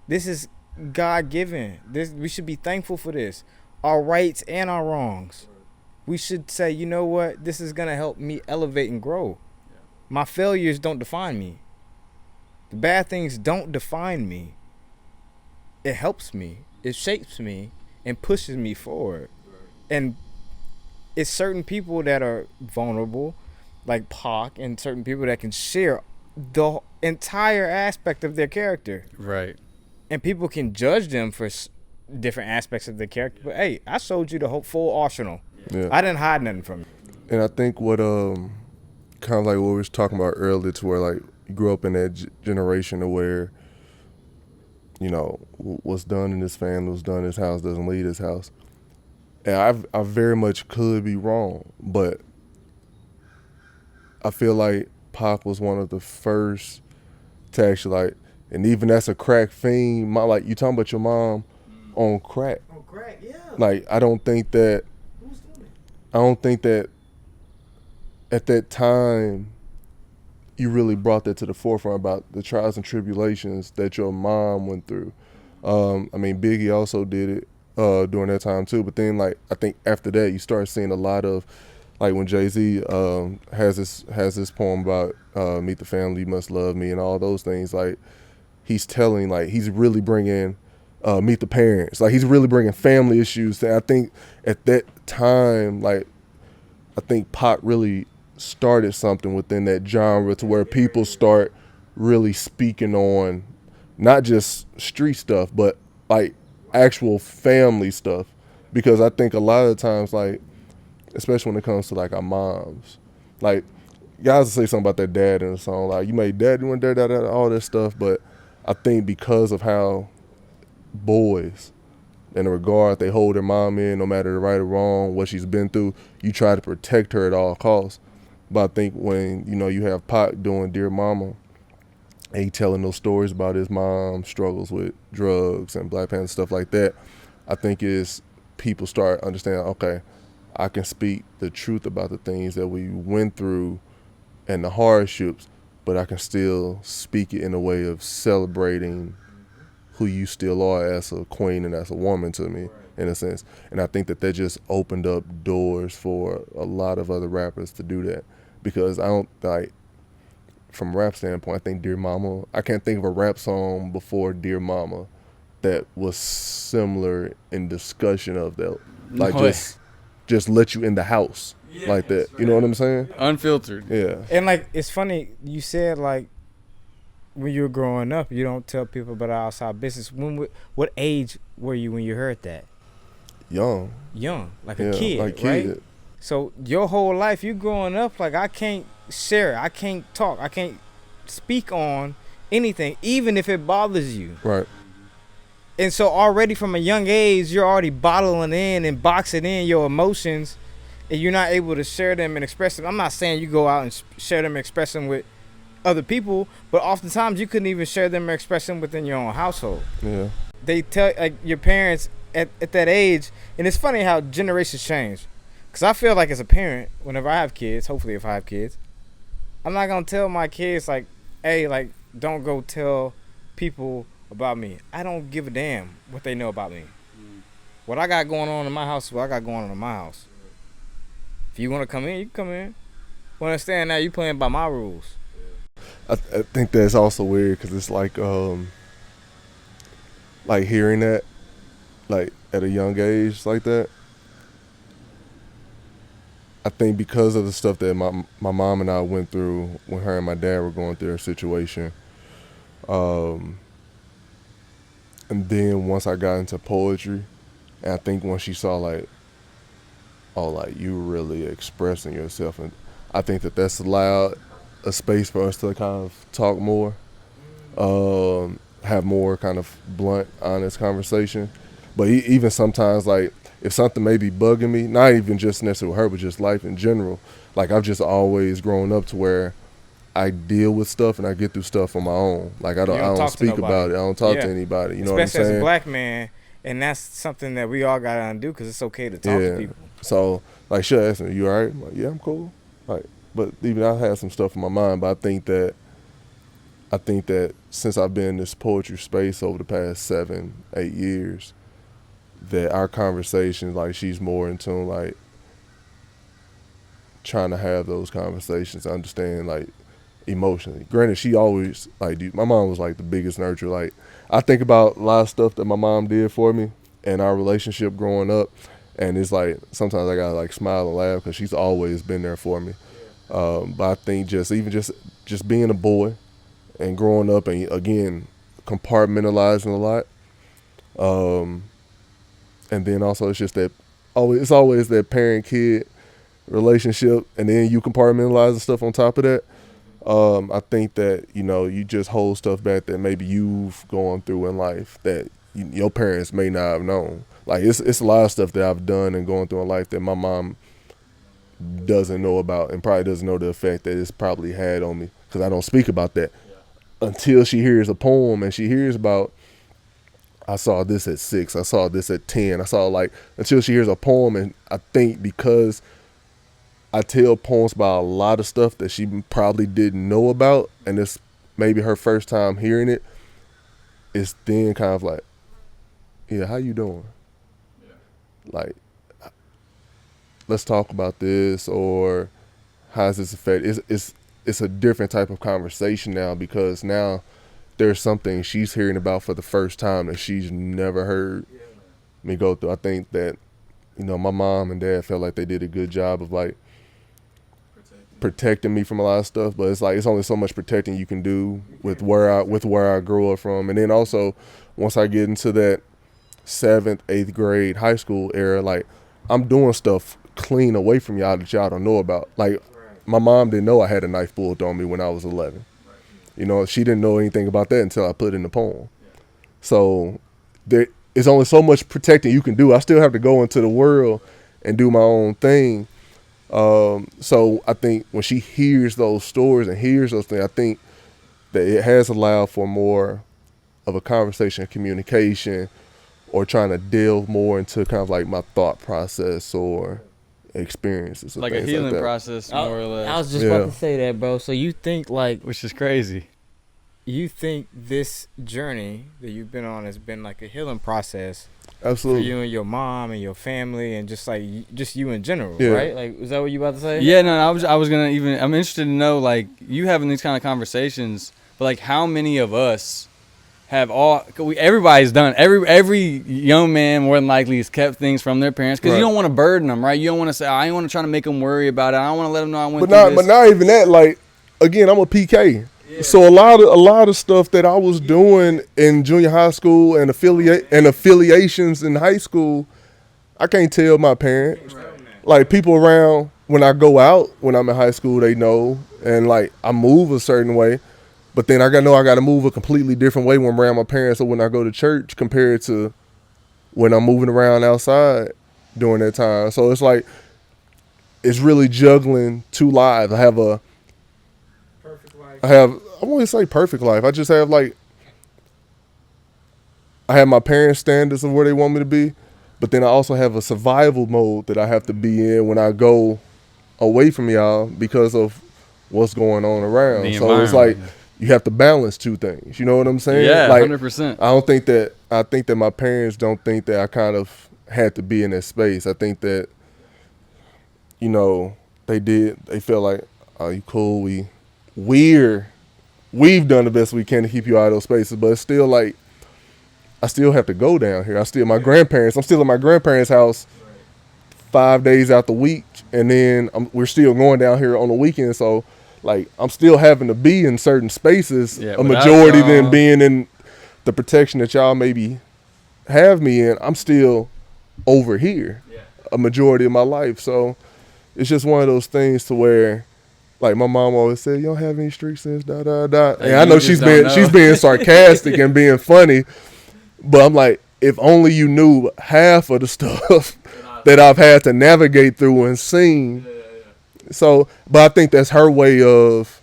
This is God given. We should be thankful for this. Our rights and our wrongs. We should say, you know what? This is gonna help me elevate and grow. My failures don't define me. The bad things don't define me. It helps me. It shapes me and pushes me forward. And it's certain people that are vulnerable, like Pac, and certain people that can share the entire aspect of their character. Right. And people can judge them for different aspects of their character. But hey, I showed you the whole full arsenal. Yeah. I didn't hide nothing from you. And I think what kind of like what we was talking about earlier, to where like you grew up in that generation of where, you know, what's done in this family, what's done in this house doesn't leave this house. And I very much could be wrong, but I feel like Pac was one of the first to actually, like, and even that's a crack fiend. Like, you talking about your mom on crack. On crack, yeah. Like, I don't think that at that time you really brought that to the forefront about the trials and tribulations that your mom went through. I mean, Biggie also did it during that time too. But then, like, I think after that you start seeing a lot of, like, when Jay-Z has this poem about meet the family, you must love me, and all those things. Like, he's telling, like, he's really bringing meet the parents. Like, he's really bringing family issues. And I think at that time, like, I think Pac really started something within that genre to where people start really speaking on not just street stuff, but like actual family stuff. Because I think a lot of times, like, especially when it comes to like our moms, like, guys will say something about their dad in a song, like, you made dad, you went there, all that stuff. But I think because of how boys, in the regard they hold their mom in, no matter the right or wrong, what she's been through, you try to protect her at all costs. But I think when, you know, you have Pac doing Dear Mama, and he telling those stories about his mom struggles with drugs and Black Panther, stuff like that, I think is people start understanding, okay, I can speak the truth about the things that we went through and the hardships, but I can still speak it in a way of celebrating who you still are as a queen and as a woman to me, in a sense. And I think that just opened up doors for a lot of other rappers to do that. Because I don't, like, from a rap standpoint, I think Dear Mama, I can't think of a rap song before Dear Mama that was similar in discussion of that. Like, just let you in the house like that. You know what I'm saying? Unfiltered. Yeah. And, like, it's funny, you said, like, when you were growing up, you don't tell people about outside business. What age were you when you heard that? Young. Young, like a kid, like right? kid. So your whole life, you growing up like I can't share, I can't talk, I can't speak on anything, even if it bothers you. Right. And so already from a young age, you're already bottling in and boxing in your emotions, and you're not able to share them and express them. I'm not saying you go out and share them and express them with other people, but oftentimes you couldn't even share them or express them within your own household. Yeah. They tell like your parents at that age, and it's funny how generations change. Because I feel like as a parent, whenever I have kids, hopefully if I have kids, I'm not going to tell my kids like, hey, like, don't go tell people about me. I don't give a damn what they know about me. What I got going on in my house is what I got going on in my house. If you want to come in, you can come in. You understand now you playing by my rules. I think that's also weird because it's like hearing that, like at a young age like that. I think because of the stuff that my mom and I went through when her and my dad were going through their situation, and then once I got into poetry, and I think once she saw like, oh, like you really expressing yourself, and I think that's allowed a space for us to kind of talk more, have more kind of blunt, honest conversation. But even sometimes, like, if something may be bugging me, not even just necessarily with her, but just life in general, like I've just always grown up to where I deal with stuff and I get through stuff on my own. Like I don't speak about it. I don't talk to anybody. You know what I'm saying? Especially as a black man, and that's something that we all gotta undo because it's okay to talk to people. So like, she'll ask me, "You all right?" I'm like, "Yeah, I'm cool." Like, but even I had some stuff in my mind. But I think that since I've been in this poetry space over the past 7-8 years, that our conversations, like she's more in tune, like trying to have those conversations, understand like emotionally. Granted, she always like, my mom was like the biggest nurturer. Like I think about a lot of stuff that my mom did for me and our relationship growing up, and it's like sometimes I gotta like smile and laugh because she's always been there for me. But I think just being a boy and growing up and again compartmentalizing a lot. And then also it's just that it's always that parent-kid relationship, and then you compartmentalize the stuff on top of that. I think that, you know, you just hold stuff back that maybe you've gone through in life that your parents may not have known. Like it's a lot of stuff that I've done and going through in life that my mom doesn't know about and probably doesn't know the effect that it's probably had on me because I don't speak about that until she hears a poem and she hears about, I saw this at 6, I saw this at 10, I saw like, until she hears a poem. And I think because I tell poems about a lot of stuff that she probably didn't know about, and it's maybe her first time hearing it, it's then kind of like, yeah, how you doing? Yeah. Like, let's talk about this, or how's this affect? It's a different type of conversation now because now there's something she's hearing about for the first time that she's never heard me go through. I think that, you know, my mom and dad felt like they did a good job of like protecting me from a lot of stuff, but it's like it's only so much protecting you can do with where I grew up from. And then also once I get into that 7th, 8th grade high school era, like I'm doing stuff clean away from y'all that y'all don't know about. Like my mom didn't know I had a knife pulled on me when I was 11. You know, she didn't know anything about that until I put it in the poem. So there is only so much protecting you can do. I still have to go into the world and do my own thing. So I think when she hears those stories and hears those things, I think that it has allowed for more of a conversation, communication, or trying to delve more into kind of like my thought process or experiences. Like a healing process, more or less. I was just about to say that, bro. So you think like, which is crazy. You think this journey that you've been on has been like a healing process? Absolutely. For you and your mom and your family and just you in general, right? Like, is that what you about to say? Yeah, no, I was gonna I'm interested to know, like, you having these kind of conversations, but like how many of us have everybody's done, every young man more than likely has kept things from their parents because you don't want to burden them, right? You don't want to say, I ain't want to try to make them worry about it. I don't want to let them know I went through this. But not even that. Like, again, I'm a PK. Yeah. So a lot of stuff that I was doing in junior high school and affiliations in high school, I can't tell my parents. like people around when I go out when I'm in high school, they know, and like I move a certain way, but then I got to move a completely different way when I'm around my parents or when I go to church compared to when I'm moving around outside during that time. So it's like it's really juggling two lives. I won't even say perfect life. I just have like I have my parents' standards of where they want me to be, but then I also have a survival mode that I have to be in when I go away from y'all because of what's going on around. The So it's like environment. you have to balance two things. You know what I'm saying? Yeah, like 100%. I think that my parents don't think that I kind of had to be in that space. I think that, you know, they felt like, oh, you cool, we've done the best we can to keep you out of those spaces, but it's still like I still have to go down here. I'm still at my grandparents' house 5 days out the week, and then we're still going down here on the weekend. So, like, I'm still having to be in certain spaces. Yeah, a without majority y'all- than being in the protection that y'all maybe have me in. I'm still over here a majority of my life. So it's just one of those things to where, like my mom always said, you don't have any street sense, da da da. And I know she's being sarcastic and being funny, but I'm like, if only you knew half of the stuff that I've had to navigate through and seen. So, but I think that's her way of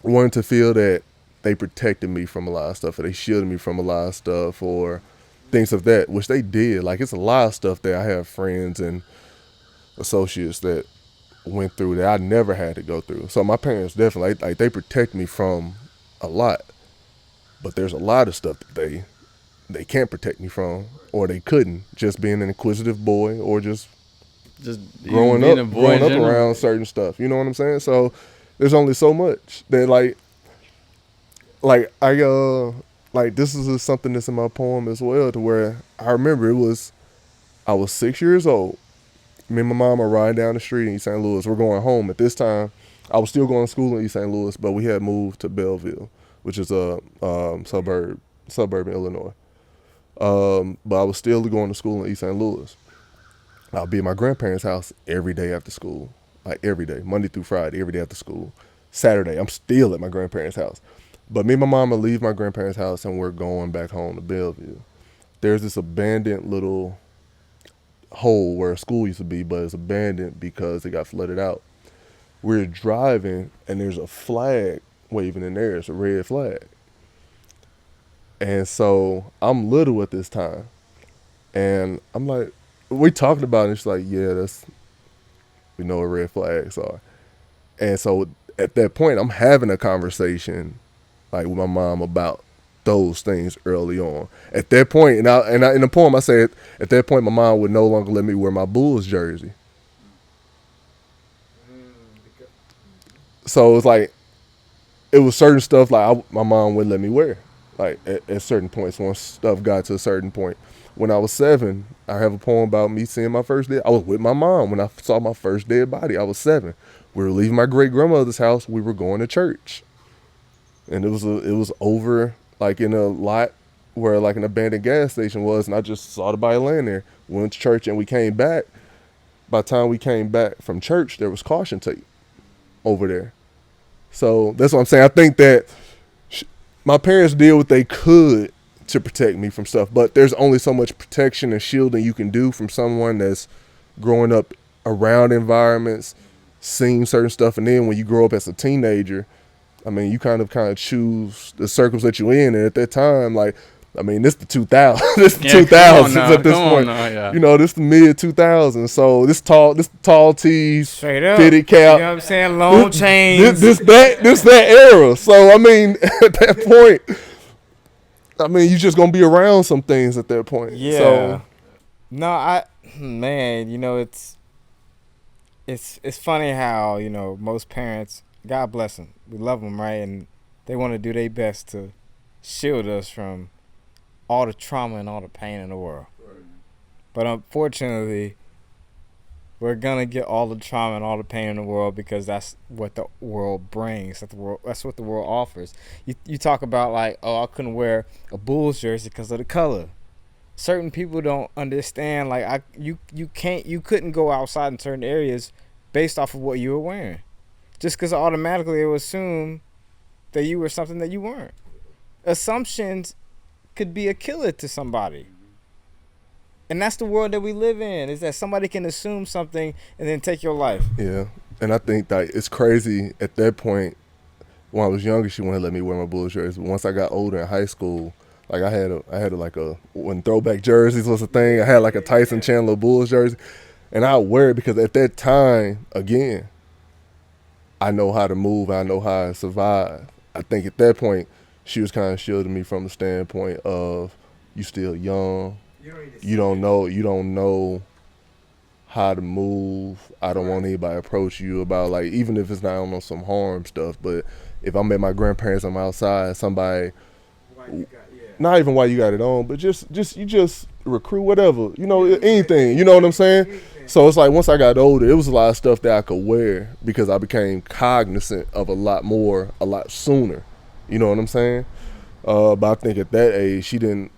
wanting to feel that they protected me from a lot of stuff, or they shielded me from a lot of stuff, or things of that, which they did. Like, it's a lot of stuff that I have friends and associates that went through that I never had to go through. So my parents definitely, like they protect me from a lot, but there's a lot of stuff that they can't protect me from, or they couldn't, just being an inquisitive boy, or just growing up around certain stuff. You know what I'm saying? So there's only so much that like this is just something that's in my poem as well, to where I remember I was 6 years old. Me and my mom are riding down the street in East St. Louis. We're going home. At this time, I was still going to school in East St. Louis, but we had moved to Belleville, which is a suburban Illinois. But I was still going to school in East St. Louis. I'll be at my grandparents' house every day after school, like every day, Monday through Friday, every day after school. Saturday, I'm still at my grandparents' house. But me and my mom will leave my grandparents' house and we're going back home to Belleville. There's this abandoned little hole where a school used to be, but it's abandoned because it got flooded out. We're driving and there's a flag waving in there. It's a red flag. And so I'm little at this time. And I'm like, we talking about it. She's like, yeah, we know what red flags are. And so at that point, I'm having a conversation like with my mom about those things early on. At that point, and I in the poem I said, at that point, my mom would no longer let me wear my Bulls jersey. So it was like, it was certain stuff like my mom wouldn't let me wear, like at certain points. Once stuff got to a certain point. When I was 7, I have a poem about me seeing my first dead. I was with my mom when I saw my first dead body. I was 7. We were leaving my great grandmother's house. We were going to church, and it was over like in a lot where like an abandoned gas station was, and I just saw the body laying there. We went to church and we came back. By the time we came back from church, there was caution tape over there. So that's what I'm saying. I think that my parents did what they could to protect me from stuff, but there's only so much protection and shielding you can do from someone that's growing up around environments, seeing certain stuff, and then when you grow up as a teenager, I mean, you kind of choose the circles that you're in, and at that time, like, I mean, this the 2000s, this the 2000s at this point. You know, this the mid 2000s. So this tall tees, Straight up, fitted cap, you know what I'm saying, long chains. This that era. So I mean, at that point, I mean, you just gonna be around some things at that point. Yeah. So, no, man, you know, it's funny how, you know, most parents, God bless them, we love them, right, and they want to do their best to shield us from all the trauma and all the pain in the world. Right. But unfortunately, we're gonna get all the trauma and all the pain in the world because that's what the world brings. That's what the world offers. You talk about like, oh, I couldn't wear a Bulls jersey because of the color. certain people don't understand. Like you couldn't go outside in certain areas based off of what you were wearing, just because automatically it would assume that you were something that you weren't. Assumptions could be a killer to somebody. And that's the world that we live in, is that somebody can assume something and then take your life. Yeah, and I think that it's crazy at that point. When I was younger, she wouldn't let me wear my Bulls jersey. But once I got older in high school, like I had like a when throwback jerseys was a thing. I had like a Tyson Chandler Bulls jersey, and I wear it because at that time, again, I know how to move. I know how to survive. I think at that point, she was kind of shielding me from the standpoint of you still young. You don't know how to move. I don't want anybody to approach you about, like, even if it's not on some harm stuff, but if I'm at my grandparents, I'm outside, somebody, not even why you got it on, but just recruit whatever, anything, you know what I'm saying? So it's like once I got older, it was a lot of stuff that I could wear because I became cognizant of a lot more, a lot sooner. You know what I'm saying? But I think at that age, she didn't.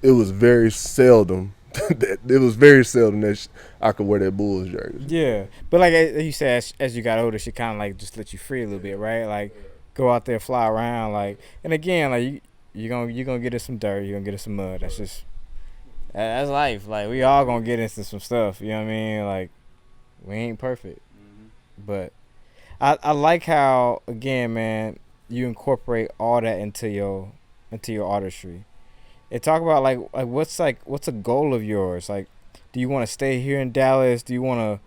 It was very seldom. That I could wear that Bulls jersey. Yeah, but like you said, as you got older, she kind of like just let you free a little bit, right? Like go out there, fly around, like. And again, like you're gonna get in some dirt, you're gonna get in some mud. That's life. Like we all gonna get into some stuff. You know what I mean? Like we ain't perfect, but I like how, again, man, you incorporate all that into your artistry. And talk about like what's a goal of yours? Like, do you want to stay here in Dallas? Do you want to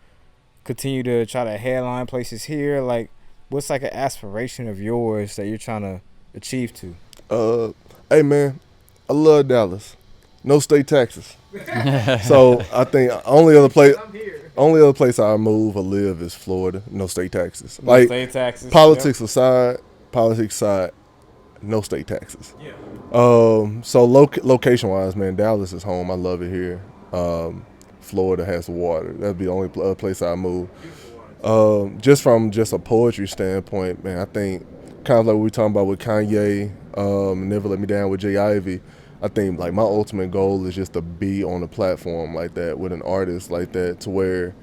continue to try to headline places here? Like, what's like an aspiration of yours that you're trying to achieve to? Hey man, I love Dallas. No state taxes. So I think only other place I move or live is Florida. No state taxes. No like state taxes. Politics aside, no state taxes. Yeah. So location wise, man, Dallas is home. I love it here. Florida has water. That'd be the only place I move. Just from just a poetry standpoint, man, I think kind of like what we talking about with Kanye, Never Let Me Down with Jay Ivy. I think like my ultimate goal is just to be on a platform like that with an artist like that, to where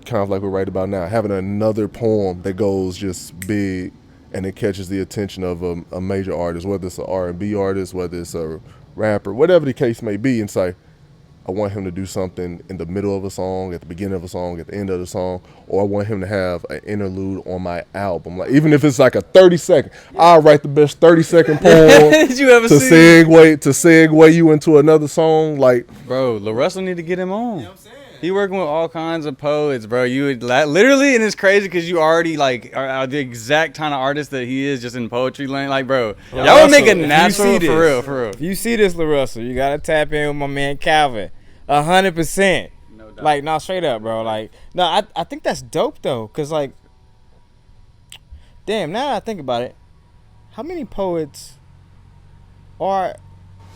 kind of like we're right about now, having another poem that goes just big and it catches the attention of a major artist, whether it's an R&B artist, whether it's a rapper, whatever the case may be. And it's like, I want him to do something in the middle of a song, at the beginning of a song, at the end of the song, or I want him to have an interlude on my album. Like, even if it's like a 30-second, I'll write the best 30-second poem Did you ever to see? segue you into another song. Like, Bro, LaRussell need to get him on. You know what I'm saying? He working with all kinds of poets, bro. You would literally, and it's crazy because you already like are the exact kind of artist that he is, just in poetry lane. Like, bro, y'all would make a natural for real. If you see this, LaRussell, you gotta tap in with my man Kalvin, 100%. No doubt. Like, no, straight up, bro. Like, no, I think that's dope though, cause like, damn, now that I think about it, how many poets are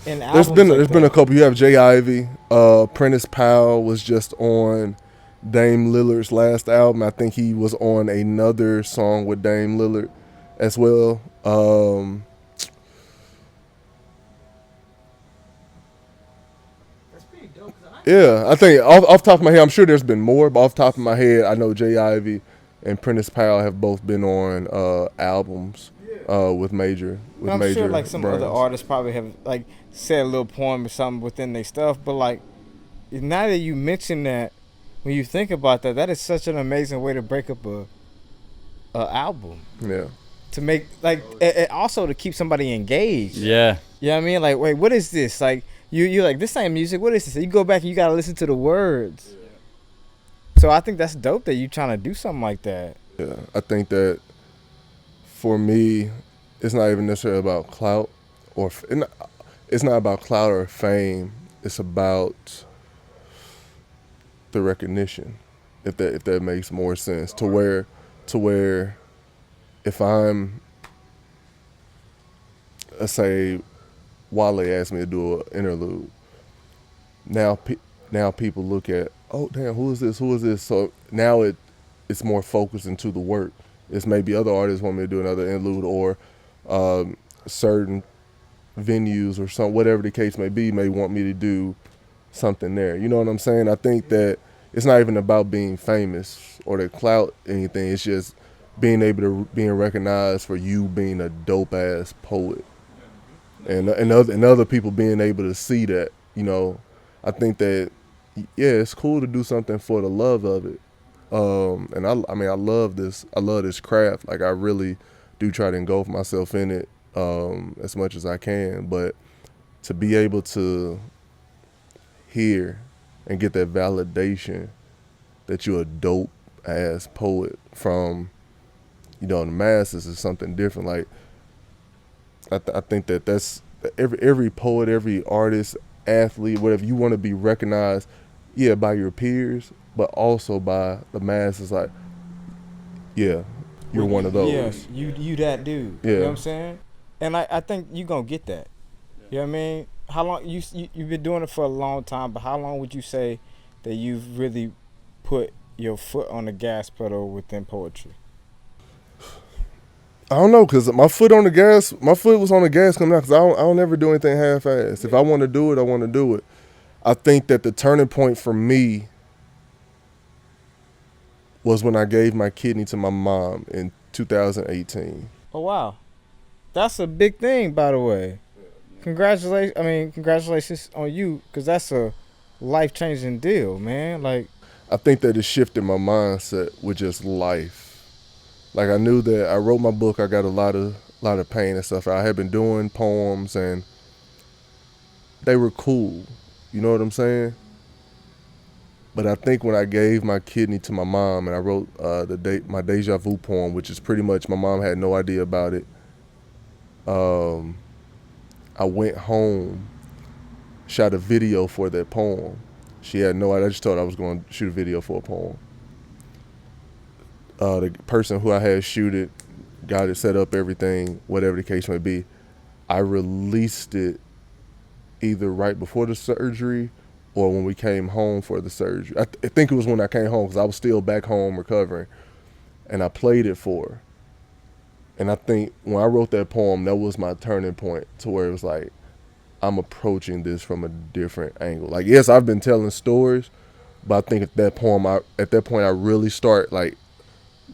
in albums? There's been a couple. You have Jay Ivy, Prentice Powell was just on Dame Lillard's last album. I think he was on another song with Dame Lillard as well. That's pretty dope. Yeah, I think off the top of my head, I'm sure there's been more, but off the top of my head, I know Jay Ivy and Prentice Powell have both been on albums with major. I'm major sure like some brands. other artists probably have like said a little poem or something within their stuff, but like now that you mention that, when you think about that, that is such an amazing way to break up a album. Yeah. To make like it also to keep somebody engaged. Yeah. You know what I mean? Like, wait, what is this? Like you like, this ain't music. What is this? You go back and you gotta listen to the words. Yeah. So I think that's dope that you trying to do something like that. Yeah, I think that for me, it's not even necessarily about clout it's not about clout or fame. It's about the recognition, if that makes more sense. To where if I'm, let's say, Wale asked me to do an interlude. Now people look at, oh damn, who is this? So now it's more focused into the work. It's maybe other artists want me to do another interlude, or certain venues or whatever the case may be, may want me to do something there. You know what I'm saying? I think that it's not even about being famous or the clout anything. It's just being able to being recognized for you being a dope ass poet, and other people being able to see that. You know, I think that it's cool to do something for the love of it. And I mean I love this. I love this craft. Like I really do try to engulf myself in it as much as I can. But to be able to hear and get that validation that you're a dope ass poet from, you know, the masses is something different. Like I think that that's every poet, every artist, athlete, whatever, you want to be recognized, yeah, by your peers, but also by the masses. Like, yeah, you're one of those. Yeah, you that dude. Yeah. You know what I'm saying? And I think you gonna get that. You know what I mean? How long you've been doing it for a long time, but how long would you say that you've really put your foot on the gas pedal within poetry? I don't know, cause my foot was on the gas coming out, cause I don't ever do anything half-assed. If I want to do it, I want to do it. I think that the turning point for me was when I gave my kidney to my mom in 2018. Oh wow, that's a big thing, by the way. Congratulations on you, cause that's a life-changing deal, man. Like, I think that it shifted my mindset with just life. Like I knew that I wrote my book, I got a lot of pain and stuff. I had been doing poems and they were cool. You know what I'm saying? But I think when I gave my kidney to my mom and I wrote my Deja Vu poem, which is pretty much, my mom had no idea about it. I went home, shot a video for that poem. She had no idea. I just told her I was going to shoot a video for a poem. The person who I had shoot it, got it set up, everything, whatever the case may be. I released it either right before the surgery or when we came home for the surgery. I think it was when I came home, because I was still back home recovering. And I played it for her. And I think when I wrote that poem, that was my turning point to where it was like, I'm approaching this from a different angle. Like, yes, I've been telling stories, but I think at that point I really start like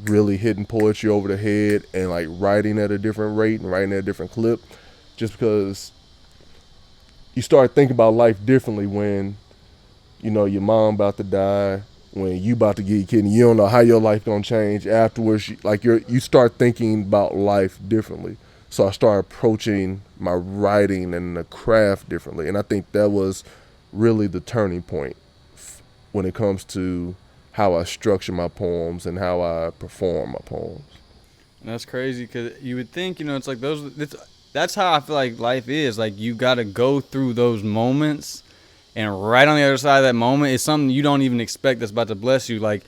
really hitting poetry over the head and like writing at a different rate and writing at a different clip, just because you start thinking about life differently when, you know, your mom about to die, when you about to get your kidney. You don't know how your life gonna change afterwards. You start thinking about life differently. So I started approaching my writing and the craft differently, and I think that was really the turning point when it comes to how I structure my poems and how I perform my poems. And that's crazy, because you would think, you know, it's like that's how I feel like life is. Like, you got to go through those moments, and right on the other side of that moment is something you don't even expect that's about to bless you. Like,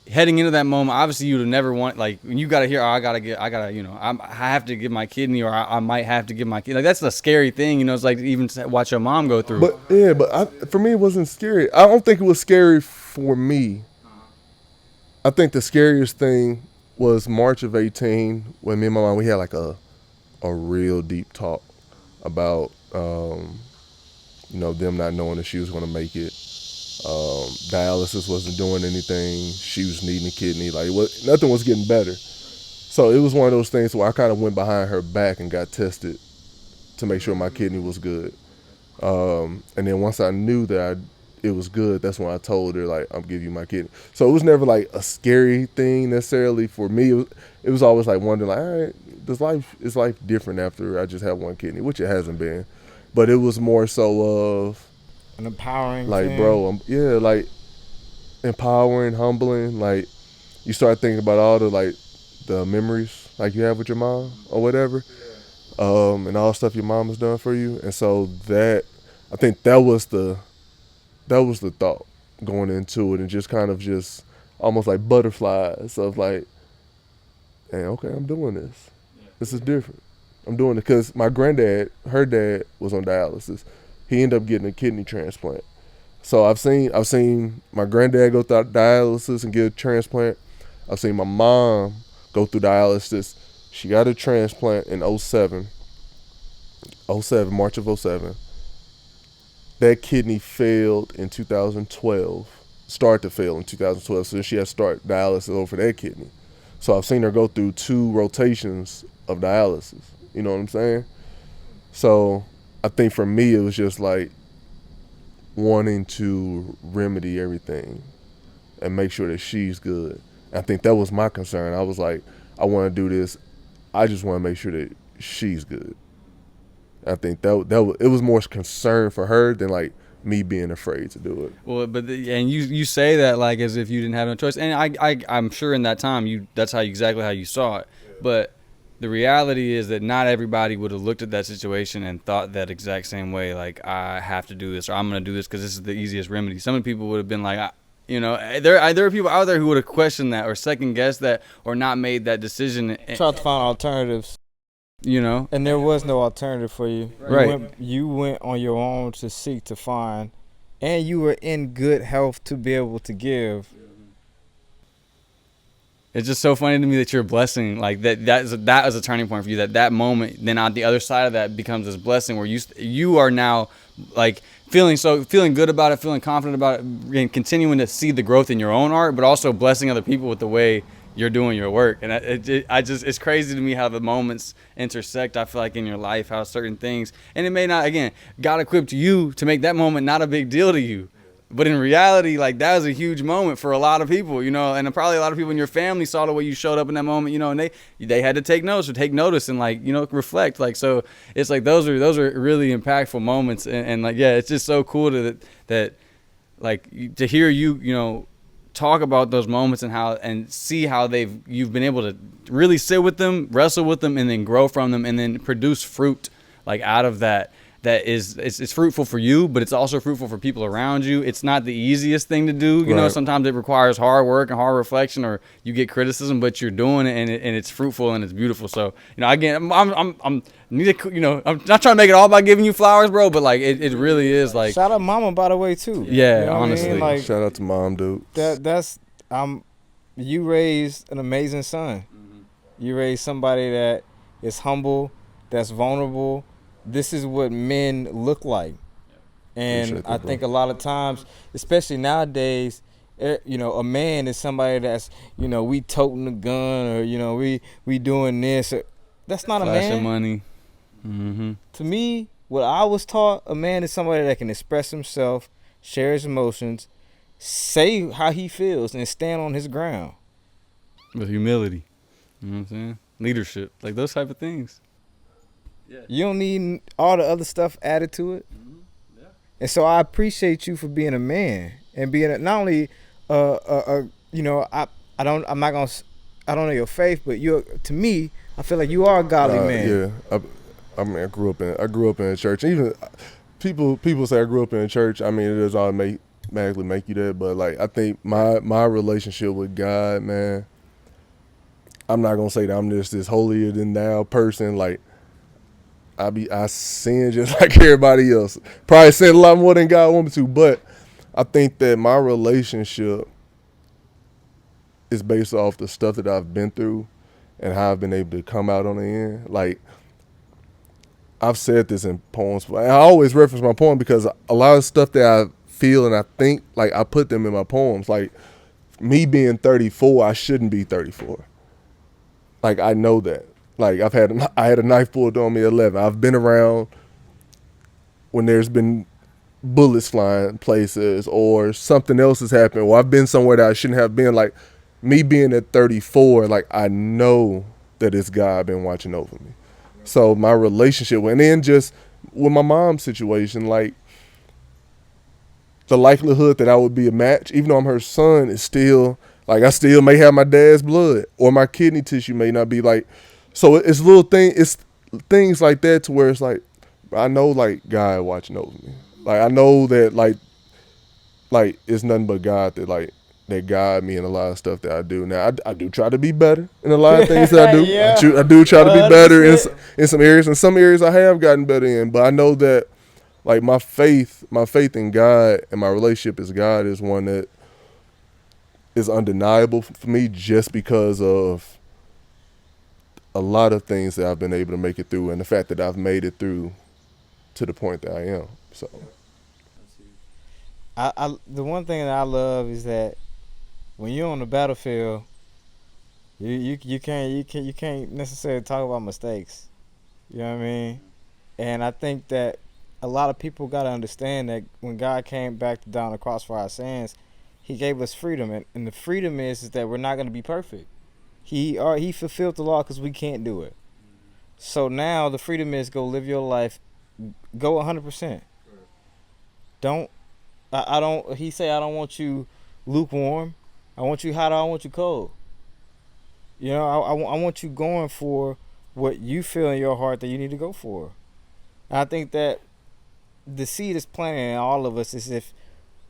heading into that moment, obviously you would never want, like, when you got to hear, oh, I gotta, you know, I have to give my kidney, or I might have to give my kidney. Like, that's a scary thing, you know. It's like even to watch your mom go through. But yeah, for me, it wasn't scary. I don't think it was scary for me. I think the scariest thing was March of 18, when me and my mom, we had like a real deep talk about, you know, them not knowing if she was going to make it. Dialysis wasn't doing anything. She was needing a kidney. Like, nothing was getting better. So it was one of those things where I kind of went behind her back and got tested to make sure my kidney was good. And then once I knew that it was good, that's when I told her, like, I'm giving you my kidney. So it was never like a scary thing necessarily for me. It was always like wondering, like, all right, is life different after I just have one kidney, which it hasn't been. But it was more so of an empowering like, thing. bro, like empowering, humbling. Like, you start thinking about all the memories like you have with your mom or whatever, and all the stuff your mom has done for you. And so I think that was the thought going into it, and just kind of just almost like butterflies of like, hey, okay, I'm doing this. This is different. I'm doing it because my granddad, her dad, was on dialysis. He ended up getting a kidney transplant. So I've seen my granddad go through dialysis and get a transplant. I've seen my mom go through dialysis. She got a transplant in 07. '07, March of '07. That kidney failed in 2012. Started to fail in 2012. So she had to start dialysis over that kidney. So I've seen her go through 2 rotations of dialysis. You know what I'm saying? So I think for me, it was just like wanting to remedy everything and make sure that she's good. I think that was my concern. I was like, I want to do this. I just want to make sure that she's good. I think that it was more concern for her than like me being afraid to do it. Well, but and you say that like as if you didn't have no choice, and I'm sure in that time that's exactly how you saw it. Yeah. But the reality is that not everybody would have looked at that situation and thought that exact same way. Like, I have to do this, or I'm going to do this because this is the easiest remedy. Some people would have been like, there are people out there who would have questioned that or second guessed that or not made that decision. Try to find alternatives. And there was no alternative for you. Right. You went on your own to seek to find, and you were in good health to be able to give. It's just so funny to me that you're a blessing. Like that is a turning point for you. That moment, then on the other side of that becomes this blessing where you are now like feeling good about it, feeling confident about it, and continuing to see the growth in your own art, but also blessing other people with the way you're doing your work. And it's crazy to me how the moments intersect. I feel like in your life, how certain things, and it may not, again, God equipped you to make that moment not a big deal to you. But in reality, like, that was a huge moment for a lot of people, and probably a lot of people in your family saw the way you showed up in that moment, and they had to take notes or take notice and like, reflect. Like, so it's like those are really impactful moments. And like, yeah, it's just so cool that like to hear you, talk about those moments and see how you've been able to really sit with them, wrestle with them, and then grow from them, and then produce fruit like out of that. That is, it's fruitful for you, but it's also fruitful for people around you. It's not the easiest thing to do. Right. Sometimes it requires hard work and hard reflection, or you get criticism, but you're doing it, and it's fruitful and it's beautiful. So, again, I'm not trying to make it all about giving you flowers, bro, but like it really is like. Shout out Mama, by the way, too. Yeah, honestly. I mean? Like, shout out to Mom, dude. That's you raised an amazing son. Mm-hmm. You raised somebody that is humble, that's vulnerable. This is what men look like. And I think a lot of times, especially nowadays, a man is somebody that's, we toting a gun, or, we doing this. That's not a man. Flashing money. Mm-hmm. To me, what I was taught, a man is somebody that can express himself, share his emotions, say how he feels, and stand on his ground. With humility. You know what I'm saying? Leadership. Like those type of things. Yeah. You don't need all the other stuff added to it. Mm-hmm. Yeah. And so I appreciate you for being a man and being not only I don't know your faith, but to me, I feel like you are a godly man. Yeah. I mean, I grew up in a church. Even people say I grew up in a church. I mean, it does automatically make you that, but like I think my relationship with God, man, I'm not gonna say that I'm just this holier than thou person. Like, I sin just like everybody else. Probably sin a lot more than God wants me to, but I think that my relationship is based off the stuff that I've been through and how I've been able to come out on the end. Like, I've said this in poems. I always reference my poem because a lot of stuff that I feel and I think, like, I put them in my poems. Like, me being 34, I shouldn't be 34. Like, I know that. Like, I had a knife pulled on me at 11. I've been around when there's been bullets flying places or something else has happened, or I've been somewhere that I shouldn't have been. Like, me being at 34, like, I know that it's God been watching over me. So my relationship, and then just with my mom's situation, like, the likelihood that I would be a match, even though I'm her son, is still, like, I still may have my dad's blood, or my kidney tissue may not be, like, so it's things like that to where it's like, I know, like, God watching over me. Like, I know that, like it's nothing but God that guide me in a lot of stuff that I do. Now, I do try to be better in a lot of things that I do. Yeah. I do try to be better in some areas. In some areas I have gotten better in, but I know that, like, my faith in God and my relationship with God is one that is undeniable for me, just because of a lot of things that I've been able to make it through, and the fact that I've made it through to the point that I am. So I the one thing that I love is that when you're on the battlefield, you can't necessarily talk about mistakes. You know what I mean? And I think that a lot of people got to understand that when God came back down the cross for our sins, He gave us freedom, and the freedom is that we're not going to be perfect. He fulfilled the law because we can't do it. So now the freedom is go live your life, go 100%. Don't I don't. He say I don't want you lukewarm. I want you hot. I want you cold. You know, I want you going for what you feel in your heart that you need to go for. And I think that the seed is planted in all of us is if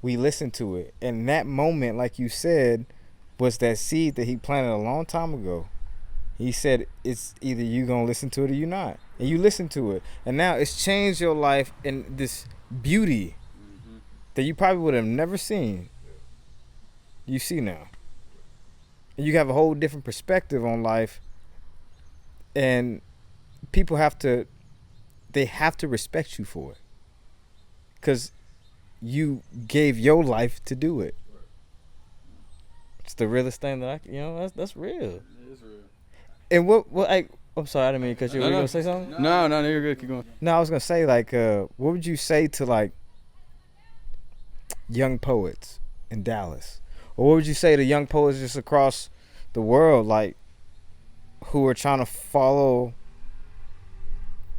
we listen to it. And that moment, like you said, was that seed that he planted a long time ago. He said it's either you gonna listen to it or you not. And you listen to it. And now it's changed your life in this beauty that you probably would have never seen. You see now. And you have a whole different perspective on life. And people have to respect you for it. Because you gave your life to do it. It's the realest thing that that's real. It is real. And what I'm sorry, I didn't mean because you were gonna say something? No, you're good. Keep going. No, I was gonna say like, what would you say to like young poets in Dallas, or what would you say to young poets just across the world, like who are trying to follow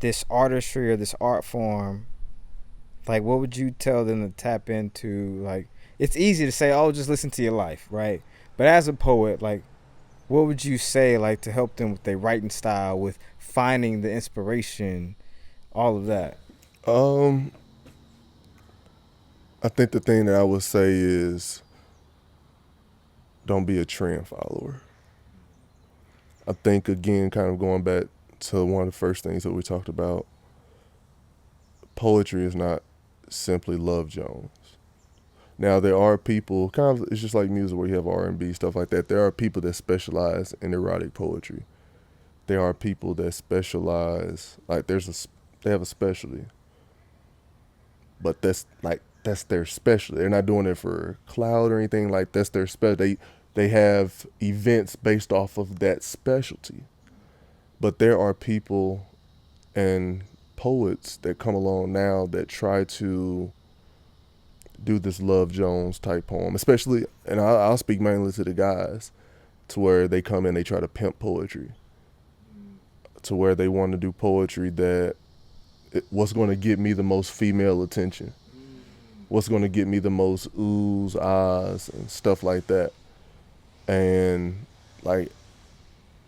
this artistry or this art form? Like, what would you tell them to tap into? Like, it's easy to say, oh, just listen to your life, right? But as a poet, like, what would you say, like, to help them with their writing style, with finding the inspiration, all of that? I think the thing that I would say is don't be a trend follower. I think, again, kind of going back to one of the first things that we talked about, poetry is not simply Love Jones. Now, there are people, kind of, it's just like music where you have R&B, stuff like that. There are people that specialize in erotic poetry. There are people that specialize, like they have a specialty. But that's their specialty. They're not doing it for clout or anything, like that's their specialty. They have events based off of that specialty. But there are people and poets that come along now that try to do this Love Jones type poem, especially, and I'll speak mainly to the guys, to where they come in, they try to pimp poetry, to where they want to do poetry that what's going to get me the most female attention, what's going to get me the most oohs, ahs, and stuff like that. And like,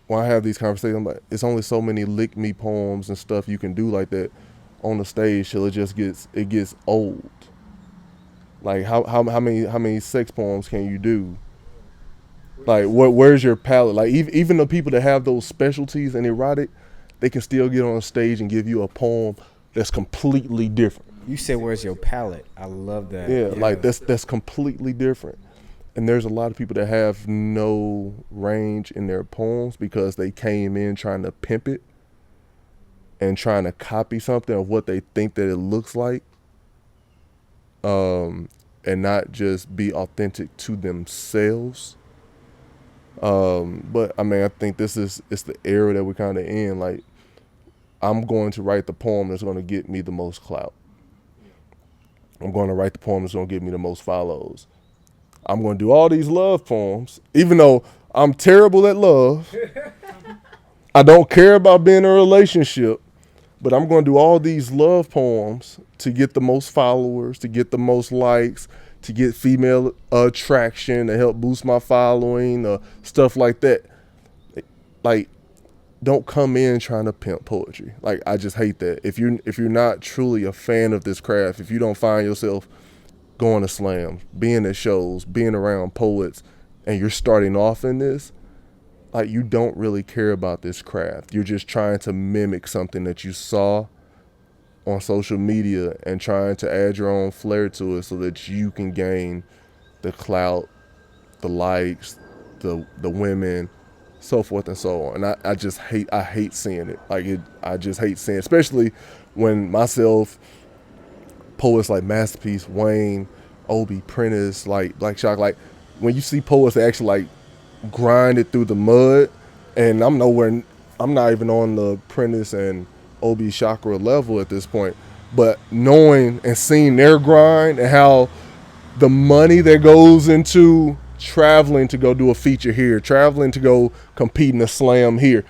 when I have these conversations, I'm like, it's only so many lick me poems and stuff you can do like that on the stage till it just gets old. Like how many sex poems can you do? Like where's your palette? Like even the people that have those specialties in erotic, they can still get on stage and give you a poem that's completely different. You said, where's your palette? I love that. Yeah, like that's completely different. And there's a lot of people that have no range in their poems because they came in trying to pimp it and trying to copy something of what they think that it looks like, and not just be authentic to themselves. But I mean, I think it's the era that we're kind of in. Like, I'm going to write the poem that's going to get me the most clout. I'm going to write the poem that's going to get me the most follows. I'm going to do all these love poems, even though I'm terrible at love. I don't care about being in a relationship, but I'm going to do all these love poems to get the most followers, to get the most likes, to get female attraction, to help boost my following, stuff like that. Like, don't come in trying to pimp poetry. Like, I just hate that. If you're not truly a fan of this craft, if you don't find yourself going to slams, being at shows, being around poets, and you're starting off in this, like, you don't really care about this craft. You're just trying to mimic something that you saw on social media and trying to add your own flair to it so that you can gain the clout, the likes, the women, so forth and so on. And I hate seeing it. I just hate seeing it, especially when myself, poets like Masterpiece, Wayne, Obi, Prentice, like Black Shock, like when you see poets that actually like grind it through the mud, and I'm not even on the Prentice and Obi chakra level at this point, but knowing and seeing their grind and how the money that goes into traveling to go do a feature here, traveling to go compete in a slam here,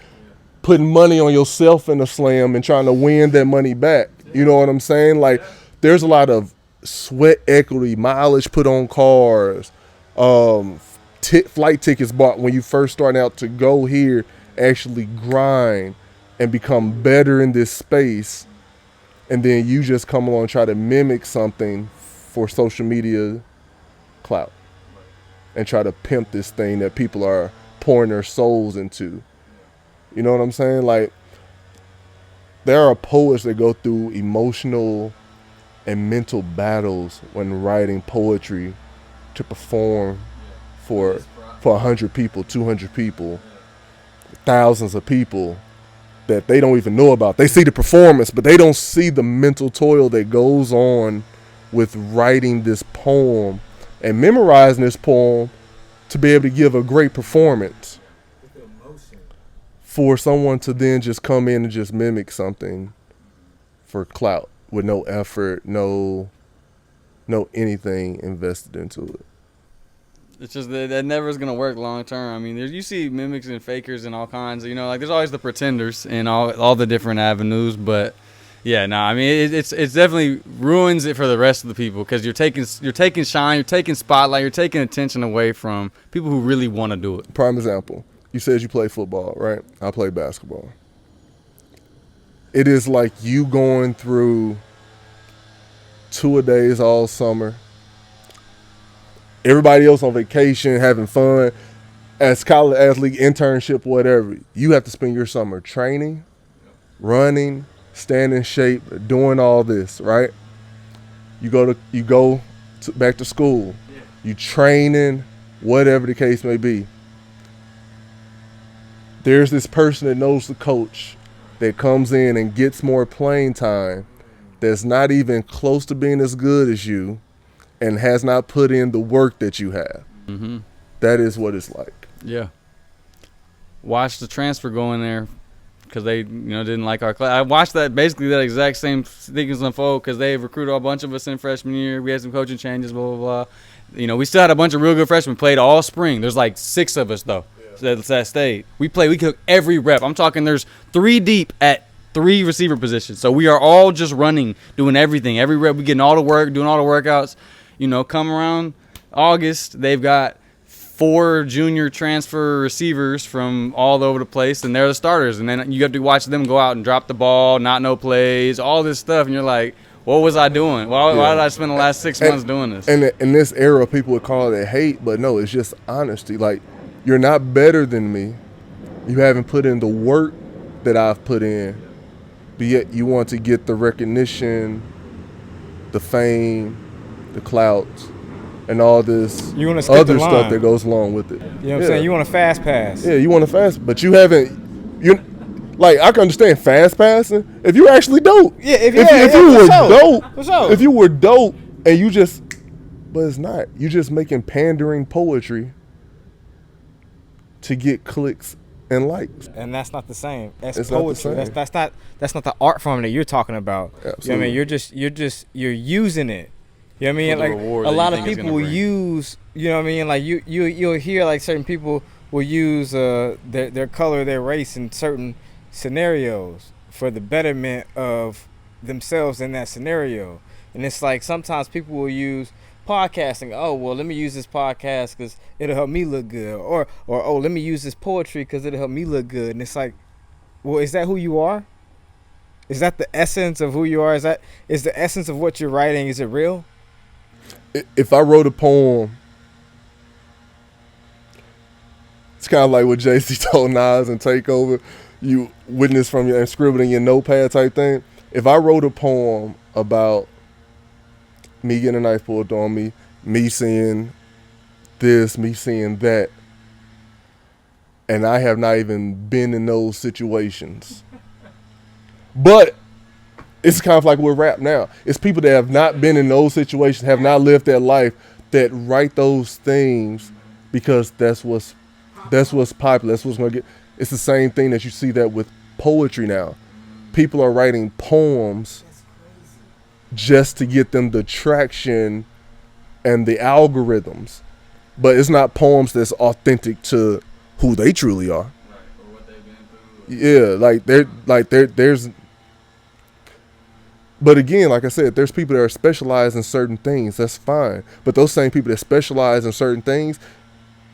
putting money on yourself in a slam and trying to win that money back. You know what I'm saying? Like, there's a lot of sweat equity, mileage put on cars, flight tickets bought when you first start out to go here, actually grind and become better in this space. And then you just come along and try to mimic something for social media clout and try to pimp this thing that people are pouring their souls into. You know what I'm saying? Like, there are poets that go through emotional and mental battles when writing poetry to perform for 100 people, 200 people, thousands of people that they don't even know about. They see the performance, but they don't see the mental toil that goes on with writing this poem and memorizing this poem to be able to give a great performance for someone to then just come in and just mimic something for clout with no effort, no anything invested into it. It's just that never is gonna work long term. I mean, you see mimics and fakers and all kinds of, like there's always the pretenders in all the different avenues. But yeah, no, I mean it's definitely ruins it for the rest of the people, because you're taking shine, you're taking spotlight, you're taking attention away from people who really want to do it. Prime example, you said you play football, right? I play basketball. It is like you going through 2-a-days all summer. Everybody else on vacation, having fun. As college athlete, internship, whatever, you have to spend your summer training, running, staying in shape, doing all this, right? You go back to school, you training, whatever the case may be. There's this person that knows the coach that comes in and gets more playing time, that's not even close to being as good as you, and has not put in the work that you have. Mm-hmm. That is what it's like. Yeah. Watch the transfer go in there because they didn't like our class. I watched that exact same things unfold because they recruited a bunch of us in freshman year. We had some coaching changes, blah, blah, blah. We still had a bunch of real good freshmen played all spring. There's like 6 of us, though, that stayed. We took every rep. I'm talking there's 3 deep at 3 receiver positions. So we are all just running, doing everything. Every rep, we getting all the work, doing all the workouts. Come around August, they've got 4 junior transfer receivers from all over the place, and they're the starters. And then you have to watch them go out and drop the ball, not know plays, all this stuff. And you're like, what was I doing? Why did I spend the last 6 months doing this? And in this era, people would call it hate, but no, it's just honesty. Like, you're not better than me. You haven't put in the work that I've put in, but yet you want to get the recognition, the fame, the clout, and all this other stuff that goes along with it. You know what I'm saying? You want a fast pass. Yeah, you want a fast, but I can understand fast passing if you're actually dope. Yeah, if you were dope and you just, but it's not. You just making pandering poetry to get clicks and likes. And that's not the same. That's it's poetry. Not the same. That's not the art form that you're talking about. Absolutely. You know what I mean? You're using it. You know what I mean? Like, a lot of people will use, you know what I mean? Like, you'll hear like certain people will use their color, their race in certain scenarios for the betterment of themselves in that scenario. And it's like sometimes people will use podcasting. Oh, well, let me use this podcast because it'll help me look good. Or oh, let me use this poetry because it'll help me look good. And it's like, well, is that who you are? Is that the essence of who you are? Is the essence of what you're writing? Is it real? If I wrote a poem, it's kind of like what Jay-Z told Nas and Takeover, you witness from your and scribbled in your notepad type thing. If I wrote a poem about me getting a knife pulled on me seeing this, me seeing that, and I have not even been in those situations, but it's kind of like with rap now. It's people that have not been in those situations, have not lived that life, that write those things because that's what's popular. That's what's gonna get. It's the same thing that you see that with poetry now. People are writing poems just to get them the traction and the algorithms, but it's not poems that's authentic to who they truly are. Right, or what they've been through. Yeah, there's. But again, like I said, there's people that are specialized in certain things. That's fine. But those same people that specialize in certain things,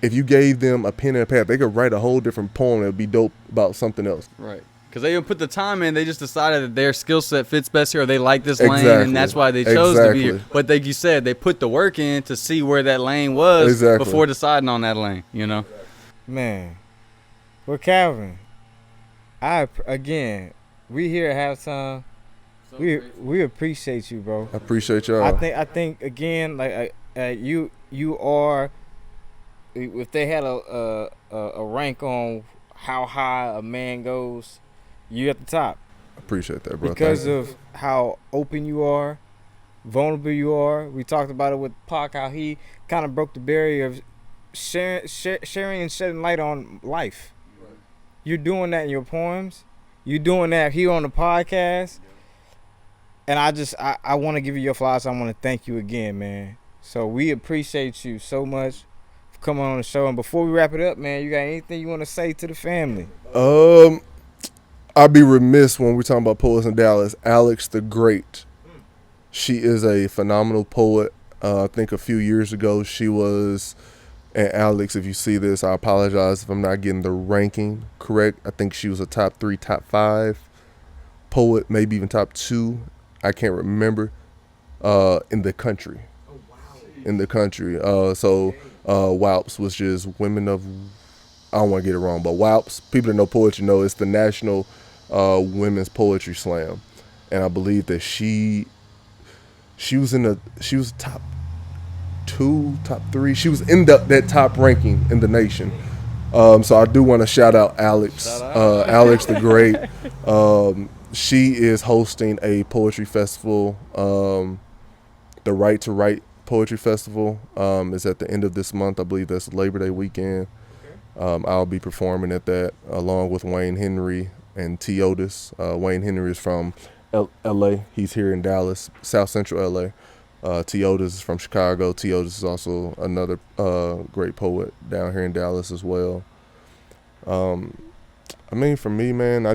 if you gave them a pen and a pad, they could write a whole different poem that would be dope about something else. Right. Because they didn't put the time in. They just decided that their skill set fits best here, or they like this lane, Exactly. and that's why they chose to be here. But like you said, they put the work in to see where that lane was before deciding on that lane, you know? Man. Well, Kalvin, we here at halftime. We appreciate you, bro. I appreciate y'all. I think again, like you are. If they had a rank on how high a man goes, you at the top. I appreciate that, bro. Because of how open you are, vulnerable you are. We talked about it with Pac, how he kind of broke the barrier of sharing and shedding light on life. Right. You're doing that in your poems. You're doing that here on the podcast. And I want to give you your flowers. I want to thank you again, man. So we appreciate you so much for coming on the show. And before we wrap it up, man, you got anything you want to say to the family? I'd be remiss when we're talking about poets in Dallas. Alex the Great. She is a phenomenal poet. I think a few years ago she was, and Alex, if you see this, I apologize if I'm not getting the ranking correct. I think she was a top 3, top 5 poet, maybe even top 2. I can't remember, in the country. Oh, wow. In the country. So WALPS, which is Women of, I don't want to get it wrong, but WALPS, people that know poetry know it's the National Women's Poetry Slam. And I believe that she was top 2, top 3. She was in that top ranking in the nation. So I do want to shout out Alex, Alex the Great. She is hosting a poetry festival. The Right to Write Poetry Festival is at the end of this month. I believe that's Labor Day weekend. I'll be performing at that along with Wayne Henry and T. Otis. Wayne Henry is from L.A. He's here in Dallas, South Central L.A. T. Otis is from Chicago. T. Otis is also another great poet down here in Dallas as well. I mean, for me, man, I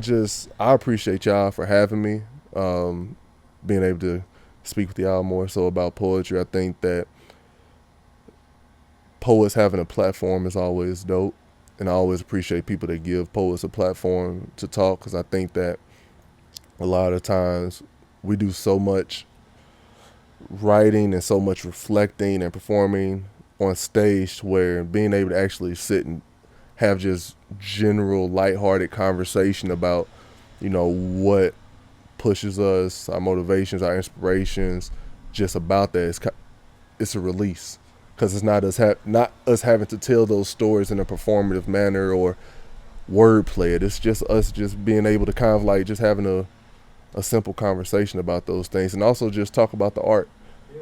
appreciate y'all for having me, being able to speak with y'all more so about poetry. I think that poets having a platform is always dope, and I always appreciate people that give poets a platform to talk, because I think that a lot of times we do so much writing and so much reflecting and performing on stage where being able to actually sit and have just general lighthearted conversation about, what pushes us, our motivations, our inspirations, just about that. It's a release, because it's not us having to tell those stories in a performative manner or wordplay. It's just us just being able to kind of like just having a simple conversation about those things, and also just talk about the art,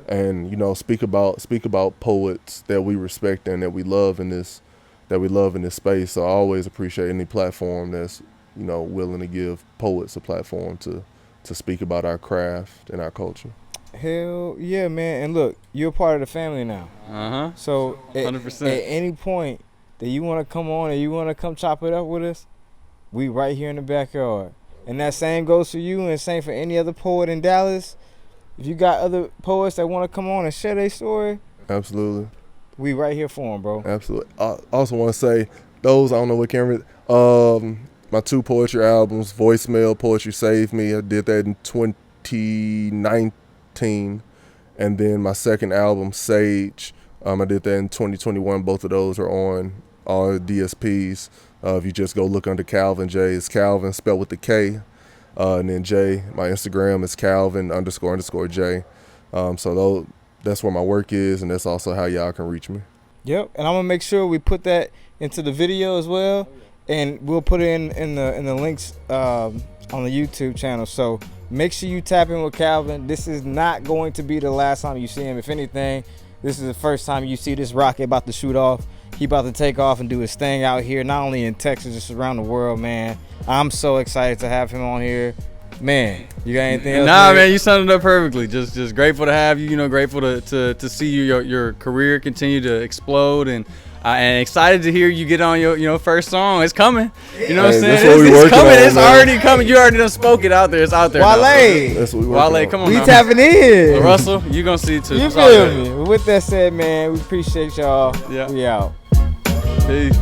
and speak about poets that we respect and that we love in this space. So I always appreciate any platform that's willing to give poets a platform to speak about our craft and our culture. Hell yeah, man. And look, you're a part of the family now. So 100%. At any point that you want to come on and you want to come chop it up with us, we right here in the backyard. And that same goes for you, and same for any other poet in Dallas. If you got other poets that want to come on and share their story, absolutely, we right here for them, bro. Absolutely. I also want to say I don't know what camera. My 2 poetry albums, Voicemail, Poetry Saved Me. I did that in 2019, and then my second album, Sage. I did that in 2021. Both of those are on all DSPs. If you just go look under Kalvin J, it's Kalvin spelled with the K, and then J. My Instagram is Kalvin__J. So that's where my work is, and that's also how y'all can reach me. Yep, and I'm gonna make sure we put that into the video as well, and we'll put it in the links on the YouTube channel. So Make sure you tap in with Kalvin. This is not going to be the last time you see him. If anything, this is the first time you see this rocket about to shoot off. He about to take off and do his thing out here, not only in Texas, just around the world, man. I'm so excited to have him on here. Man, you got anything else? Nah, man, you summed it up perfectly. Just grateful to have you. You know, grateful to see your career continue to explode, and excited to hear you get on your first song. It's coming. You know what I'm saying? It's coming. It's already coming. You already done spoke it out there. It's out there. Wale, That's what we Wale, come on. we now. tapping in. Russell, you gonna see it too. You It's all feel good. me? With that said, man, we appreciate y'all. Yeah. We out. Peace.